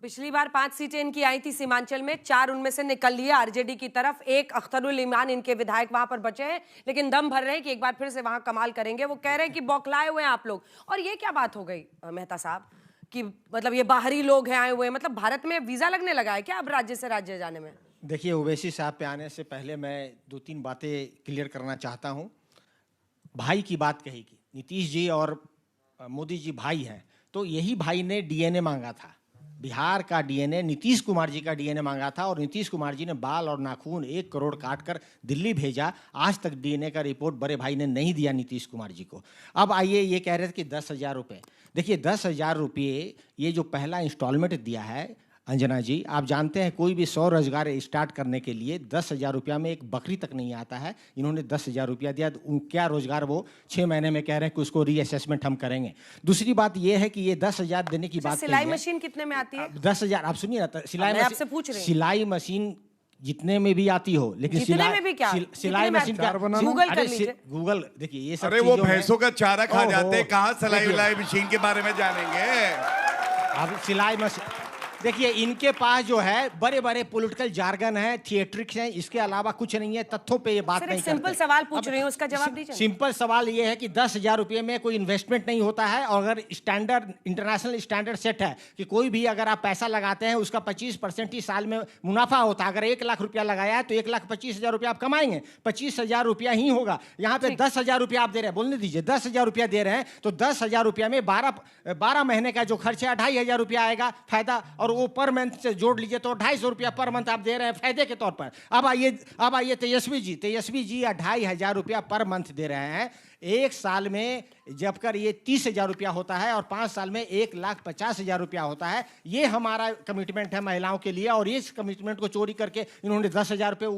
पिछली बार 5 सीटें इनकी आई थी सीमांचल में, 4 उनमें से निकल लिए आरजेडी की तरफ। एक अख्तरुल ईमान इनके विधायक वहां पर बचे हैं, लेकिन दम भर रहे हैं कि एक बार फिर से वहां कमाल करेंगे। वो कह रहे हैं कि बौखलाए हुए हैं आप लोग। और ये क्या बात हो गई मेहता साहब कि मतलब ये बाहरी लोग हैं आए हुए, मतलब भारत में वीजा लगने लगा है क्या अब राज्य से राज्य जाने में? देखिए, ओवैसी साहब पे आने से पहले मैं 2-3 बातें क्लियर करना चाहता हूँ। भाई की बात कही कि नीतीश जी और मोदी जी भाई हैं, तो यही भाई ने डीएनए मांगा था। बिहार का डीएनए नीतीश कुमार जी का डीएनए मांगा था और नीतीश कुमार जी ने बाल और नाखून 1 करोड़ काट कर दिल्ली भेजा। आज तक डीएनए का रिपोर्ट बड़े भाई ने नहीं दिया नीतीश कुमार जी को। अब आइए, ये कह रहे थे कि 10,000 रुपये। देखिए, 10,000 रुपये ये जो पहला इंस्टॉलमेंट दिया है अंजना जी, आप जानते हैं कोई भी 100 रोजगार स्टार्ट करने के लिए 10,000 रुपया में एक बकरी तक नहीं आता है। इन्होंने 10,000 रुपया दिया, क्या रोजगार वो 6 महीने में कह रहे हैं कि उसको रीअसेसमेंट हम करेंगे। दूसरी बात ये है कि ये 10,000 देने की बात सिलाई मशीन कितने में आती है? 10,000, आप सुनिए ना, सिलाई मशीन जितने में भी आती हो, लेकिन सिलाई मशीन का गूगल देखिए ये सब। अरे वो भैंसों का चारा खा जाते, कहाँ सिलाई मशीन के बारे में जानेंगे? अब सिलाई मशीन देखिए, इनके पास जो है बड़े बड़े पॉलिटिकल जार्गन है, थिएट्रिक्स हैं, इसके अलावा कुछ नहीं है। तथ्यों पे ये बात नहीं करते। सिंपल सवाल पूछ रही हूँ, उसका जवाब दीजिए। सिंपल सवाल ये है कि 10,000 रुपये में कोई इन्वेस्टमेंट नहीं होता है। और अगर स्टैंडर्ड इंटरनेशनल स्टैंडर्ड सेट है कि कोई भी अगर आप पैसा लगाते हैं उसका 25% ही साल में मुनाफा होता है। अगर 1 लाख रुपया लगाया है तो 1,25,000 रुपया आप कमाएंगे, 25,000 रुपया ही होगा। यहाँ पे 10,000 रुपया आप दे रहे हैं, बोलने दीजिए, 10,000 रुपया दे रहे हैं तो 10,000 रुपया में 12 महीने का जो खर्च है 2,500 रुपया आएगा फायदा, और वो पर मंथ जोड़ लीजिए तो 250 रुपया पर मंथ आप दे रहे हैं फायदे के तौर पर। अब आइए तेजस्वी जी 2,500 रुपया पर मंथ दे रहे हैं। 1 साल में जब कर ये 30,000 रुपया होता है और 5 साल में 1,50,000 रुपया होता है। ये हमारा कमिटमेंट है महिलाओं के लिए, और इस कमिटमेंट को चोरी करके इन्होंने 10,000 रुपये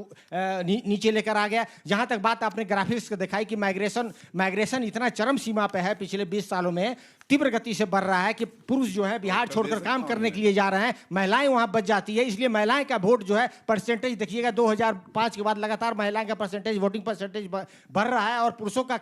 नीचे लेकर आ गया। जहां तक बात आपने ग्राफिक्स दिखाई कि माइग्रेशन इतना चरम सीमा पे है, पिछले 20 सालों में तीव्र गति से बढ़ रहा है कि पुरुष जो है बिहार छोड़कर काम करने के लिए जा रहे हैं, महिलाएं वहां बच जाती है। इसलिए महिलाएं का वोट जो है परसेंटेज देखिएगा 2005 के बाद लगातार महिलाएं का परसेंटेज, वोटिंग परसेंटेज बढ़ रहा है और पुरुषों का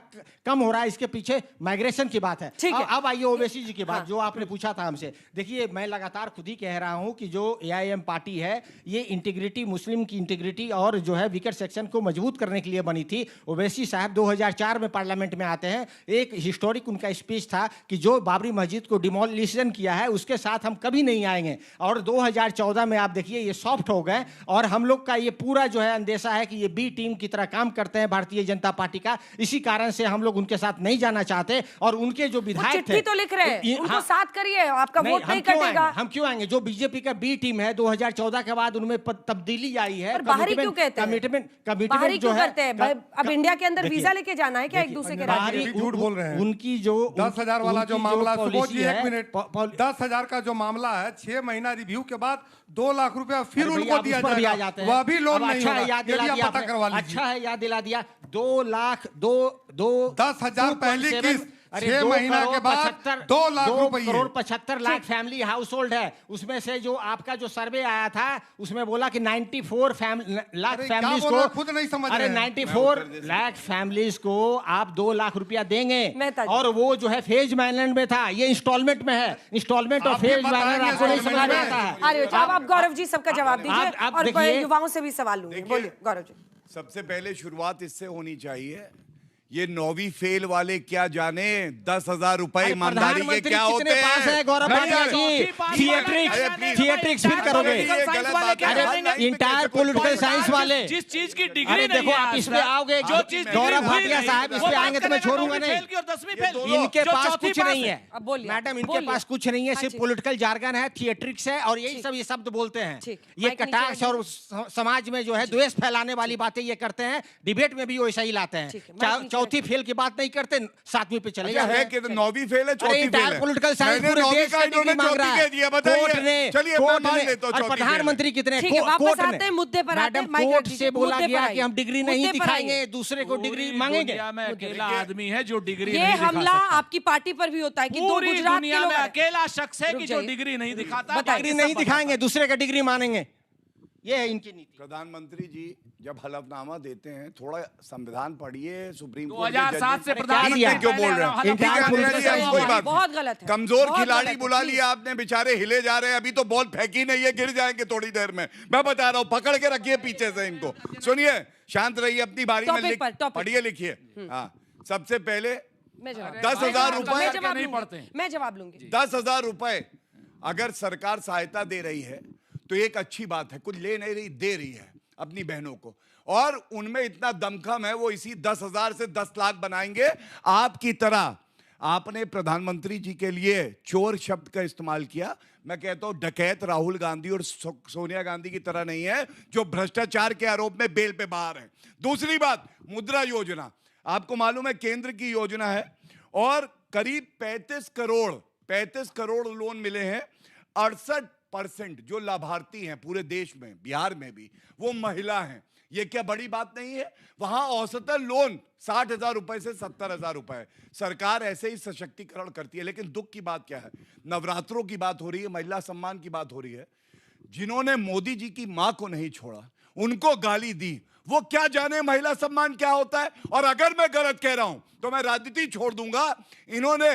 कम हो रहा है। इसके पीछे माइग्रेशन की बात है। अब आइए ओवैसी जी की बात, जो आपने पूछा था हमसे। देखिए, मैं लगातार खुद ही कह रहा हूं कि जो AIM पार्टी है ये इंटीग्रिटी, मुस्लिम की इंटीग्रिटी और जो है वीकर सेक्शन को मजबूत करने के लिए बनी थी। ओवैसी साहब 2004 में पार्लियामेंट में आते हैं। एक हिस्टोरिक उनका स्पीच था कि जो बाबरी मस्जिद को डिमोलिशन किया है उसके साथ हम कभी नहीं आएंगे। और 2014 में आप देखिए ये सॉफ्ट हो गए, और हम लोग का ये पूरा जो है अंदेशा है कि ये बी टीम की तरह काम करते हैं भारतीय जनता पार्टी का। इसी कारण से हम लोग उनके साथ नहीं जाना चाहते। और उनके जो विधायक थे, चिट्ठी तो लिख रहे हैं, उनको साथ करिए, आपका वोट नहीं कटेगा। हम क्यों आएंगे? जो बीजेपी का बी टीम है 2014 के बाद उनमें तब्दीली आई है। बाहरी क्यों कहते हैं? कमिटमेंट जो है, अब इंडिया के अंदर वीजा लेके जाना है क्या एक दूसरे के राज्य में? झूठ बोल रहे हैं। उनकी जो 10,000 वाला जो मामला, सुबोध जी 1 मिनट, 10,000 का जो मामला है 6 महीना रिव्यू के बाद 2 लाख रुपया फिर उनको दिया जाएगा, वह भी लोन नहीं होगा। पता करवा लीजिए। अच्छा है, याद दिला दिया। 10,000 पहली किस्त 6 महीना के बाद 2 लाख रुपए, 2,75 लाख फैमिली हाउस होल्ड है। उसमें से जो आपका जो सर्वे आया था उसमें बोला कि 94 लाख फैमिलीज को, खुद नहीं समझ अरे 94 लाख फैमिलीज को आप 2 लाख रुपया देंगे, और वो जो है फेज मैनेजमेंट में था, ये इंस्टॉलमेंट में है। इंस्टॉलमेंट और फेज मैनेजमेंट आपको नहीं समझ में आता है। अब आप गौरव जी सबका जवाब दीजिए, और युवाओं से भी सवाल लूंगी। बोलिए गौरव जी। सबसे पहले शुरुआत इससे होनी चाहिए, ये 9वीं फेल वाले क्या जाने 10,000 रुपए ईमानदारी के क्या होते हैं। गौरव जी थिएट्रिक्स फिर करोगे, इंटायर पॉलिटिकल साइंस वाले, जिस चीज की डिग्री देखो आप इस पे आओगे, जो चीज गौरव भाटिया साहब इस पे आएंगे तो मैं छोड़ूंगा नहीं। इनके पास कुछ नहीं है मैडम, इनके पास कुछ नहीं है, सिर्फ पॉलिटिकल जार्गन है, थिएट्रिक्स है, और यही सब ये शब्द बोलते हैं। ये कटाक्ष और समाज में जो है द्वेष फैलाने वाली बातें ये करते हैं, डिबेट में भी वैसा ही लाते हैं। चौथी फेल की बात नहीं करते, 7वीं पे चले जाते है हैं। कि 9वीं फेल है, चौथी फेल है। पॉलिटिकल साइंस मैंने पूरे 9वीं देश का, में इन्होंने डिग्री मांग रहा चौथी है। कह दिया, बताइए। कोर्ट ने, चलिए मैं मान लेता हूं और चौथी फेल है। प्रधानमंत्री कितने ठीक है, वापस कोर्ट आते हैं मुद्दे पर, आते हैं। मैडम माइक कोर्ट रख से दीजिए, बोला मुद्दे गया पर कि हम डिग्री आइए, नहीं मुद्दे पर दिखाएंगे, आइए। दूसरे को डिग्री पूरी मांगेंगे। दुनिया में अकेला आदमी है जो डिग्री ये नहीं दिखा हमला सकता। आपकी पार्टी पर भी होता है कि दो पूरी गुजरात के दुनिया लोग में हैं। अकेला शख्स है रुक कि जो जाइए। डिग्री नहीं दिखाता, बताइए। बाकी डिग्री सब नहीं दिखाएंगे, दूसरे का डिग्री मानेंगे, ये है इनकी नीति। प्रधानमंत्री जी जब हलफनामा देते हैं थोड़ा संविधान पढ़िए, सुप्रीम कोर्ट 2007 से क्या प्रधानमंत्री क्यों बोल रहे हैं? ठीक है, कोई बात बहुत गलत है, कमजोर बहुत खिलाड़ी गलत है, बुला प्लीज। लिया आपने, बेचारे हिले जा रहे हैं, अभी तो बॉल फेंकी नहीं है, गिर जाएंगे थोड़ी देर में। मैं बता रहा हूँ, पकड़ के रखिए पीछे से इनको। सुनिए, शांत रहिए, अपनी बारी में पढ़िए लिखिए। हाँ, सबसे पहले 10,000 रुपए, मैं जवाब लूंगी। 10,000 रुपए अगर सरकार सहायता दे रही है तो एक अच्छी बात है, कुछ ले नहीं रही, दे रही है अपनी बहनों को, और उनमें इतना दमखम है वो इसी 10,000 से 10 लाख बनाएंगे आपकी तरह। आपने प्रधानमंत्री जी के लिए चोर शब्द का इस्तेमाल किया, मैं कहता हूं डकैत राहुल गांधी और सोनिया गांधी की तरह नहीं है जो भ्रष्टाचार के आरोप में बेल पे बाहर है। दूसरी बात, मुद्रा योजना, आपको मालूम है केंद्र की योजना है और करीब 35 करोड़ लोन मिले हैं। 68% जो लाभार्थी हैं पूरे देश में, बिहार में भी, वो महिला हैं। ये क्या बड़ी बात नहीं है? वहां औसतन लोन 60,000 रुपए से 70,000 रुपए। सरकार ऐसे ही सशक्तिकरण करती है। लेकिन दुख की बात क्या है, नवरात्रों की बात हो रही है, महिला सम्मान की बात हो रही है। जिन्होंने मोदी जी की मां को नहीं छोड़ा, उनको गाली दी, वो क्या जाने महिला सम्मान क्या होता है। और अगर मैं गलत कह रहा हूं तो मैं राजनीति छोड़ दूंगा। इन्होंने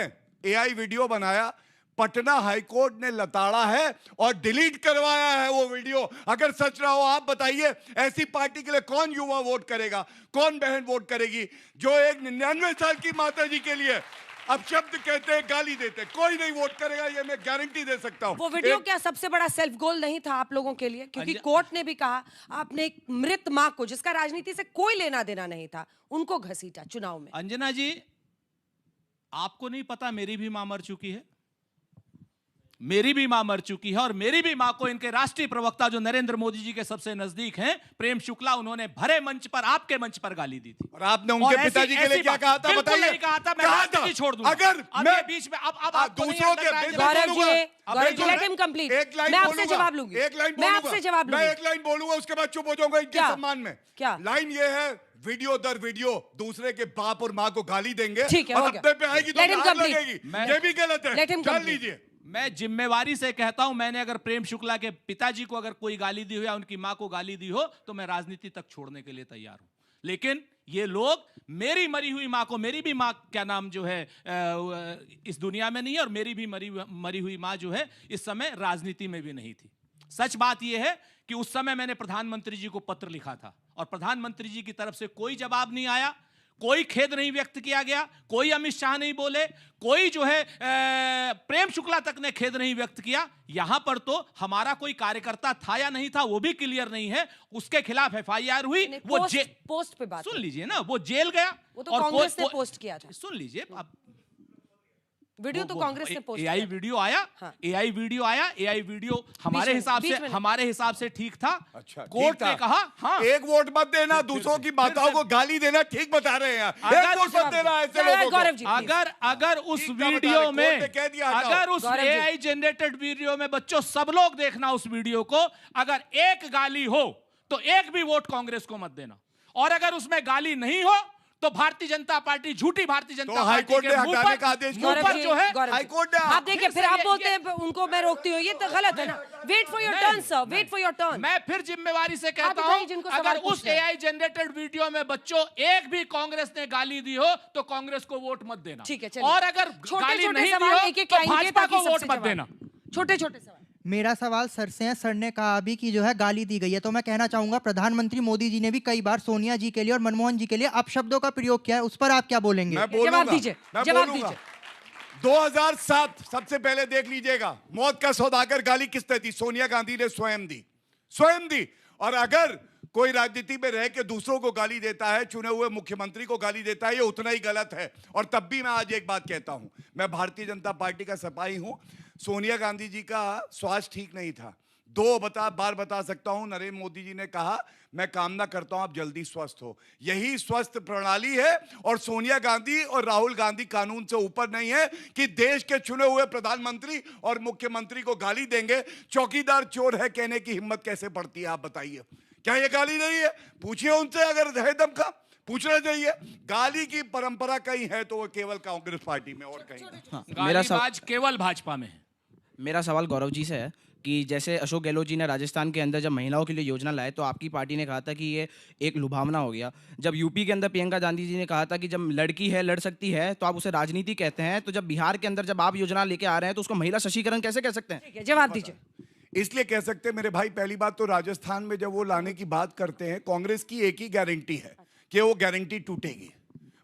एआई वीडियो बनाया, पटना हाईकोर्ट ने लताड़ा है और डिलीट करवाया है वो वीडियो। अगर सच रहा हो आप बताइए, ऐसी पार्टी के लिए कौन युवा वोट करेगा, कौन बहन वोट करेगी जो एक 99 साल की माता जी के लिए अब शब्द कहते हैं, गाली देते हैं? कोई नहीं वोट करेगा, ये मैं गारंटी दे सकता हूं। वो वीडियो क्या सबसे बड़ा सेल्फ गोल नहीं था आप लोगों के लिए? क्योंकि कोर्ट ने भी कहा आपने एक मृत मां को, जिसका राजनीति से कोई लेना देना नहीं था, उनको घसीटा चुनाव में। अंजना जी, आपको नहीं पता मेरी भी मां मर चुकी है, मेरी भी मां मर चुकी है, और मेरी भी मां को इनके राष्ट्रीय प्रवक्ता जो नरेंद्र मोदी जी के सबसे नजदीक हैं, प्रेम शुक्ला, उन्होंने भरे मंच पर, आपके मंच पर गाली दी थी। और आपने उनके पिताजी के लिए क्या कहा था बताइए? नहीं कहा था, मैं राजनीति छोड़ दूंगा। अगर मैं बीच में अब दूसरों के Gaurav ji, let him complete. एक लाइन मैं आपसे जवाब लूंगी, एक लाइन मैं आपसे जवाब लूंगी। मैं एक लाइन बोलूंगा, उसके बाद चुप हो जाऊंगा इनके सम्मान में। क्या लाइन ये है, वीडियो दर वीडियो दूसरे के बाप और मां को गाली देंगे, ठीक है, और अपने पे आएगी तो लगेगी, ये भी गलत है। चल लीजिए। मैं जिम्मेवारी से कहता हूं, मैंने अगर प्रेम शुक्ला के पिताजी को अगर कोई गाली दी हो या उनकी मां को गाली दी हो तो मैं राजनीति तक छोड़ने के लिए तैयार हूं। लेकिन ये लोग मेरी मरी हुई मां को, मेरी भी मां क्या नाम जो है इस दुनिया में नहीं है, और मेरी भी मरी हुई मां जो है इस समय राजनीति में भी नहीं थी। सच बात यह है कि उस समय मैंने प्रधानमंत्री जी को पत्र लिखा था और प्रधानमंत्री जी की तरफ से कोई जवाब नहीं आया, कोई खेद नहीं व्यक्त किया गया, कोई अमित शाह नहीं बोले, कोई जो है प्रेम शुक्ला तक ने खेद नहीं व्यक्त किया। यहां पर तो हमारा कोई कार्यकर्ता था या नहीं था वो भी क्लियर नहीं है, उसके खिलाफ एफआईआर हुई, वो पोस्ट पे बात सुन लीजिए ना, वो जेल गया। वो तो कांग्रेस ने पोस्ट किया था। सुन लीजिए, अब वीडियो तो कांग्रेस ने पोस्ट किया। एआई वीडियो आया, एआई वीडियो आया, एआई वीडियो हमारे हिसाब से ठीक था। अच्छा, कोर्ट ने कहा हाँ, एक वोट मत देना, दूसरों की माताओं को गाली देना ठीक बता रहे हैं। एक वोट मत देना ऐसे लोगों को। अगर उस वीडियो में, अगर उस एआई जनरेटेड वीडियो में, बच्चों सब लोग देखना उस वीडियो को, अगर एक गाली हो तो एक भी वोट कांग्रेस को मत देना, और अगर उसमें गाली नहीं हो तो भारतीय जनता पार्टी, झूठी भारतीय जनता पार्टी के हटाने का आदेश जो है हाईकोर्ट ने। आप देखिए, फिर आप बोलते हैं उनको मैं रोकती हूँ, ये तो गलत है ना। Wait for your turn sir, wait for your turn. मैं फिर जिम्मेवारी से कहता हूँ, अगर उस एआई जनरेटेड वीडियो में बच्चों एक भी कांग्रेस ने गाली दी हो तो कांग्रेस को वोट मत देना। ठीक है, और अगर गाली नहीं दी हो तो भाजपा को वोट मत देना। छोटे छोटे सवाल। मेरा सवाल सर से है। सर ने कहा अभी कि जो है गाली दी गई है, तो मैं कहना चाहूंगा प्रधानमंत्री मोदी जी ने भी कई बार सोनिया जी के लिए और मनमोहन जी के लिए अपशब्दों का प्रयोग किया है, उस पर आप क्या बोलेंगे? जवाब दीजिए, जवाब दीजिए। 2007 सबसे पहले देख लीजिएगा, मौत का सौदागर गाली किसने दी? सोनिया गांधी ने स्वयं दी, स्वयं दी। और अगर कोई राजनीति में रह के दूसरों को गाली देता है, चुने हुए मुख्यमंत्री को गाली देता है, ये उतना ही गलत है। और तब भी मैं आज एक बात कहता हूं, मैं भारतीय जनता पार्टी का सिपाही हूं। सोनिया गांधी जी का स्वास्थ्य ठीक नहीं था, बार बता सकता हूं, नरेंद्र मोदी जी ने कहा मैं कामना करता हूं आप जल्दी स्वस्थ हो। यही स्वस्थ प्रणाली है और सोनिया गांधी और राहुल गांधी कानून से ऊपर नहीं है कि देश के चुने हुए प्रधानमंत्री और मुख्यमंत्री को गाली देंगे। चौकीदार चोर है कहने की हिम्मत कैसे पड़ती है, आप बताइए? क्या ये गाली नहीं है? पूछिए उनसे, अगर है दम का पूछना चाहिए। गाली की परंपरा कहीं है तो वो केवल कांग्रेस पार्टी में और कहीं नहीं। गालीबाज केवल भाजपा में है। मेरा सवाल गौरव जी से है कि जैसे अशोक गहलोत जी ने राजस्थान के अंदर जब महिलाओं के लिए योजना लाए तो आपकी पार्टी ने कहा था कि ये एक लुभावना हो गया। जब यूपी के अंदर प्रियंका गांधी जी ने कहा था कि जब लड़की है लड़ सकती है तो आप उसे राजनीति कहते हैं, तो जब बिहार के अंदर जब आप योजना लेके आ रहे हैं तो उसको महिला सशक्तिकरण कैसे कह सकते हैं? जवाब दीजिए। इसलिए कह सकते हैं मेरे भाई, पहली बात तो राजस्थान में जब वो लाने की बात करते हैं, कांग्रेस की एक ही गारंटी है कि वो गारंटी टूटेगी,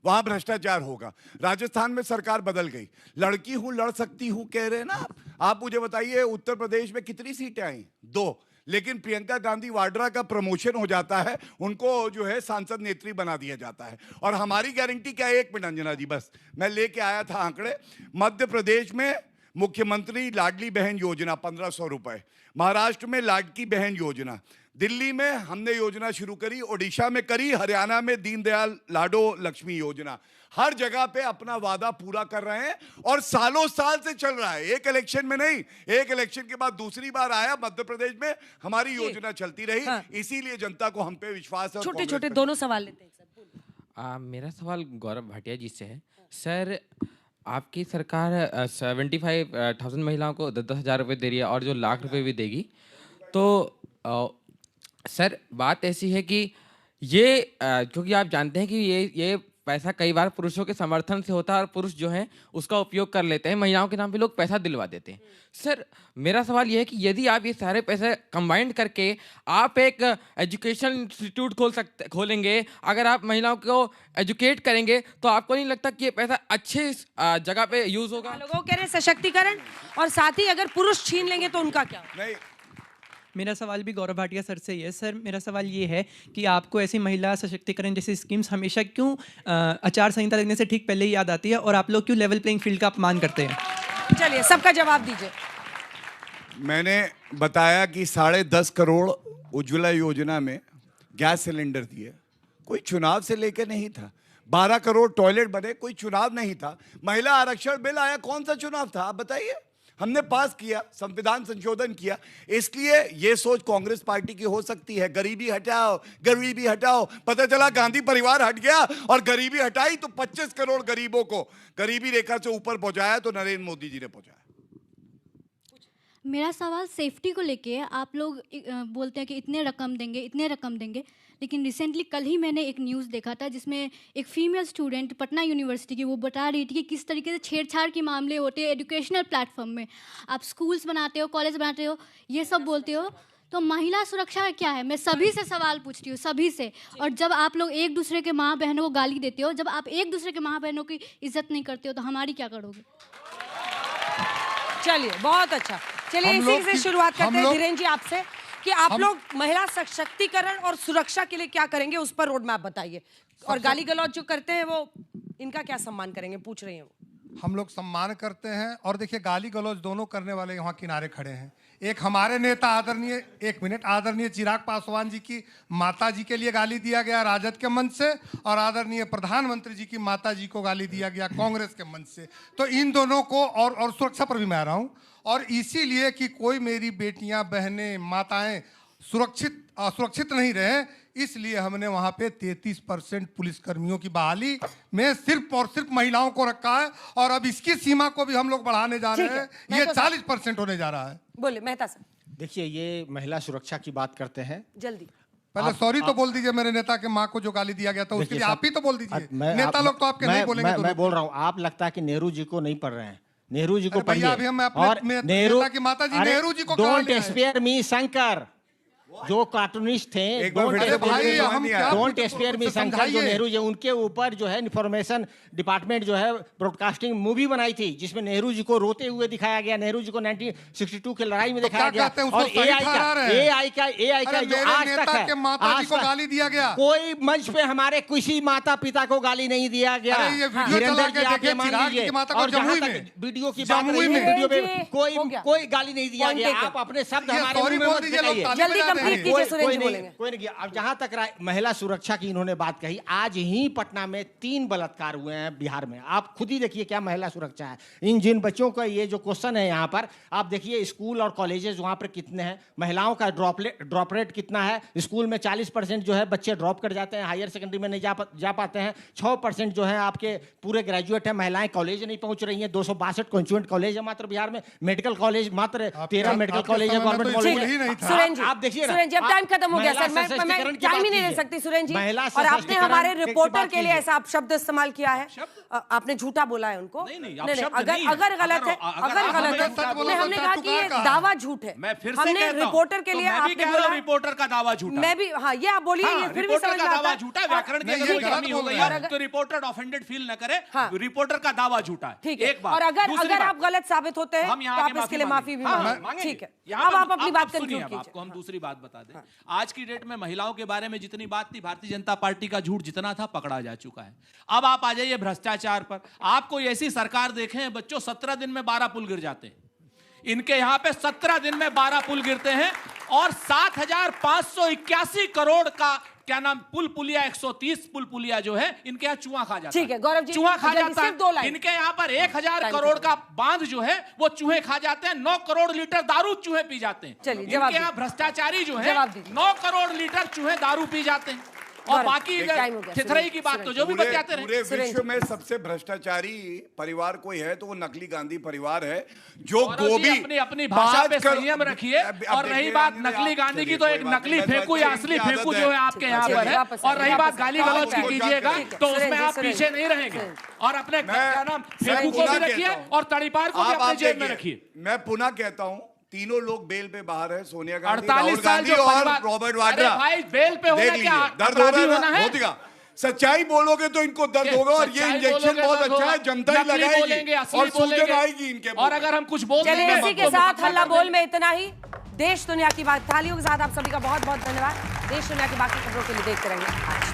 वहां भ्रष्टाचार होगा। राजस्थान में सरकार बदल गई, लड़की हूं लड़ सकती हूं कह रहे हैं ना आप मुझे बताइए उत्तर प्रदेश में कितनी सीटें आई? 2। लेकिन प्रियंका गांधी वाड्रा का प्रमोशन हो जाता है, उनको जो है सांसद नेत्री बना दिया जाता है। और हमारी गारंटी क्या है? 1 मिनट अंजना जी, बस मैं लेके आया था आंकड़े। मध्य प्रदेश में मुख्यमंत्री लाडली बहन योजना 1500 रुपए, महाराष्ट्र में लाडकी बहन योजना, दिल्ली में हमने योजना शुरू करी, ओडिशा में करी, हरियाणा में दीनदयाल लाडो लक्ष्मी योजना। हर जगह पे अपना वादा पूरा कर रहे हैं और सालों साल से चल रहा है, एक इलेक्शन में नहीं। एक इलेक्शन के बाद दूसरी बार आया मध्य प्रदेश में, हमारी योजना चलती रही। हाँ। इसीलिए जनता को हम पे विश्वास है। छोटे छोटे दोनों सवाल लेते हैं। मेरा सवाल गौरव भाटिया जी से है। सर, आपकी सरकार 75,000 महिलाओं को 10,000 रुपये दे रही है और जो लाख रुपए भी देगी, तो सर बात ऐसी है कि ये क्योंकि आप जानते हैं कि ये पैसा कई बार पुरुषों के समर्थन से होता है और पुरुष जो है उसका उपयोग कर लेते हैं, महिलाओं के नाम पे लोग पैसा दिलवा देते हैं। सर मेरा सवाल ये है कि यदि आप ये सारे पैसे कंबाइंड करके आप एक एजुकेशन इंस्टीट्यूट खोलेंगे, अगर आप महिलाओं को एजुकेट करेंगे तो आपको नहीं लगता कि ये पैसा अच्छे जगह पे यूज होगा? लोगों कह रहे हैं सशक्तिकरण, और साथ ही अगर पुरुष छीन लेंगे तो उनका क्या? नहीं, मेरा सवाल भी गौरव भाटिया सर से ही है। सर मेरा सवाल ये है कि आपको ऐसी महिला सशक्तिकरण जैसी स्कीम्स हमेशा क्यों आचार संहिता लगने से ठीक पहले ही याद आती है, और आप लोग क्यों लेवल प्लेइंग फील्ड का अपमान करते हैं? चलिए सबका जवाब दीजिए। मैंने बताया कि 10.5 करोड़ उज्ज्वला योजना में गैस सिलेंडर दिए, कोई चुनाव से लेके नहीं था। 12 करोड़ टॉयलेट बने, कोई चुनाव नहीं था। महिला आरक्षण बिल आया, कौन सा चुनाव था आप बताइए? हमने पास किया, संविधान संशोधन किया। इसलिए ये सोच कांग्रेस पार्टी की हो सकती है, गरीबी हटाओ गरीबी हटाओ। पता चला गांधी परिवार हट गया और गरीबी हटाई तो 25 करोड़ गरीबों को गरीबी रेखा से ऊपर पहुंचाया तो नरेंद्र मोदी जी ने पहुंचाया। मेरा सवाल सेफ्टी को लेके है। आप लोग बोलते हैं कि इतने रकम देंगे, लेकिन रिसेंटली कल ही मैंने एक न्यूज़ देखा था जिसमें एक फीमेल स्टूडेंट पटना यूनिवर्सिटी की वो बता रही थी कि किस तरीके से छेड़छाड़ के मामले होते हैं एजुकेशनल प्लेटफॉर्म में। आप स्कूल्स बनाते हो, कॉलेज बनाते हो, ये सब बोलते हो, तो महिला सुरक्षा क्या है? मैं सभी से सवाल पूछती हूँ, सभी से। और जब आप लोग एक दूसरे के माँ बहनों को गाली देते हो, जब आप एक दूसरे के माँ बहनों की इज्जत नहीं करते हो, तो हमारी क्या करोगे? चलिए बहुत अच्छा, चलिए इसी से शुरुआत करते हैं धीरेन्द्र जी आपसे कि आप लोग महिला सशक्तिकरण और सुरक्षा के लिए क्या करेंगे, उस पर रोड मैप बताइए। और गाली गलौज जो करते हैं वो इनका क्या सम्मान करेंगे, पूछ रही हैं वो। हम लोग सम्मान करते हैं, और देखिए गाली गलौज दोनों करने वाले यहाँ किनारे खड़े हैं। एक हमारे नेता आदरणीय चिराग पासवान जी की माता जी के लिए गाली दिया गया राजद के मंच से, और आदरणीय प्रधानमंत्री जी की माता जी को गाली दिया गया कांग्रेस के मंच से। तो इन दोनों को और सुरक्षा पर भी मैं आ रहा हूँ, और इसीलिए कि कोई मेरी बेटियां बहनें माताएं सुरक्षित नहीं रहे, इसलिए हमने वहां पे 33% पुलिसकर्मियों की बहाली में सिर्फ और सिर्फ महिलाओं को रखा है, और अब इसकी सीमा को भी हम लोग बढ़ाने जा रहे हैं। ये 40% होने जा रहा है। बोले मेहता सर। देखिए, ये महिला सुरक्षा की बात करते हैं, जल्दी पहले सॉरी तो बोल दीजिए मेरे नेता के माँ को जो गाली दिया गया था, उसके लिए आप ही तो बोल दीजिए। नेता लोग तो आपके नहीं बोलेंगे। मैं बोल रहा हूँ, आप लगता है कि नेहरू जी को नहीं पढ़ रहे हैं। नेहरू जी को पढ़िए। और नेहरू की माता जी नेहरू जी को डोंट स्पेयर मी शंकर, जो कार्टूनिस्ट थे एक बार फिर से बोलिए, हम क्या डोंट स्पेयर मी शंकर, जो नेहरू जी, उनके ऊपर जो है इंफॉर्मेशन डिपार्टमेंट जो है ब्रॉडकास्टिंग मूवी बनाई थी, जिसमें नेहरू जी को रोते हुए दिखाया गया, नेहरू जी को 1962 की लड़ाई में दिखाया गया। और एआई का जो आज तक है, माता जी को गाली दिया गया, कोई मंच पे हमारे किसी माता पिता को गाली नहीं दिया गया। वीरेंद्र जी आप ये मान लीजिए, और जहां तक वीडियो की बात रही है, वीडियो में कोई गाली नहीं दिया गया। आप अपने शब्द हमारे मुंह में मत फेंकिए। कोई नहीं। अब जहां तक महिला सुरक्षा की इन्होंने बात कही, आज ही पटना में 3 बलात्कार हुए हैं बिहार में। आप खुद ही देखिए क्या महिला सुरक्षा है। इन जिन बच्चों का ये जो क्वेश्चन है यहाँ पर, आप देखिए स्कूल और कॉलेजेस वहाँ पर कितने हैं, महिलाओं का ड्रॉप रेट कितना है। स्कूल में 40% जो है बच्चे ड्रॉप कर जाते हैं, हायर सेकेंडरी में नहीं जा पाते हैं। 6% जो है आपके पूरे ग्रेजुएट है, महिलाएं कॉलेज नहीं पहुंच रही हैं। 262 कॉन्वेंट कॉलेज है मात्र बिहार में, मेडिकल कॉलेज मात्र 13 मेडिकल कॉलेज है, गवर्नमेंट कॉलेज। आप देखिए सुरेंद्र जी, अब टाइम खत्म हो गया सर, मैं टाइम ही नहीं दे सकती सुरेंद्र जी। और आपने हमारे रिपोर्टर के लिए ऐसा शब्द इस्तेमाल किया है, आपने झूठा बोला है उनको। नहीं, अगर गलत है, हमने कहा कि ये दावा झूठ है। मैं फिर से हमने रिपोर्टर के लिए आपने बोला रिपोर्टर का दावा झूठा। मैं भी, हाँ, ये आप बोलिए, ये फिर भी समझ में आता है। झूठा व्याकरण की अगर कोई कमी हो गई है तो रिपोर्टर ऑफेंडेड फील न करे। रिपोर्टर का दावा झूठा है, ठीक है। एक बात। और अगर आप गलत साबित होते हैं तो आप इसके लिए माफी भी मांगे, ठीक है। अब आप अपनी बात कंक्लूड कीजिए। आपको हम दूसरी बात बता दें, आज की डेट में महिलाओं के बारे में जितनी बात थी, भारतीय जनता पार्टी का झूठ जितना था पकड़ा जा चुका है। अब आप आ जाइए भ्रष्टाचार पर। आप कोई ऐसी सरकार देखें बच्चों, 17 दिन में 12 पुल गिर जाते हैं। इनके यहां पे 17 दिन में 12 पुल गिरते हैं और 7,581 करोड़ का क्या नाम पुलिया 130 पुलिया जो है इनके यहाँ चूहा खा जाता है। ठीक है गौरव जी, चूहा खा जाता है। इनके यहाँ पर 1,000 करोड़ का बांध जो है वो चूहे खा जाते हैं। 9 करोड़ लीटर दारू चूहे पी जाते हैं। चलिए, इनके यहाँ भ्रष्टाचारी जो है 9 करोड़ लीटर चूहे दारू पी जाते हैं। और बाकी थिथरई की बात तो जो भी बचाते रहे। पूरे विश्व में सबसे भ्रष्टाचारी परिवार कोई है तो वो नकली गांधी परिवार है, जो गोभी अपनी भाषा पे संयम रखिए। और रही बात नकली गांधी की, तो एक नकली फेंकू या असली फेंकू जो है आपके यहाँ पर है। और रही बात गाली गलौज की कीजिएगा तो उसमें आप पीछे नहीं रहेंगे। और अपने क्या नाम फेंकू को भी रखिए और तड़ीपार को भी अपने जेब में रखिए। मैं पुनः कहता हूँ, तीनों लोग बेल पे बाहर है, सोनिया गांधी, 48 साल जो और रॉबर्ट वाड्रा। भाई बेल पे होना क्या दर्द हो रहा है, होगा। सच्चाई बोलोगे तो इनको दर्द होगा। और ये इंजेक्शन बहुत अच्छा है, जनता ही लगाएगी और सूजन आएगी इनके। और अगर हम कुछ बोल चलिए, इसी के साथ हल्ला बोल में इतना ही। देश दुनिया की बात, तालियों के साथ आप सभी का बहुत बहुत धन्यवाद। देश दुनिया की बाकी खबरों के लिए देखते रहिए।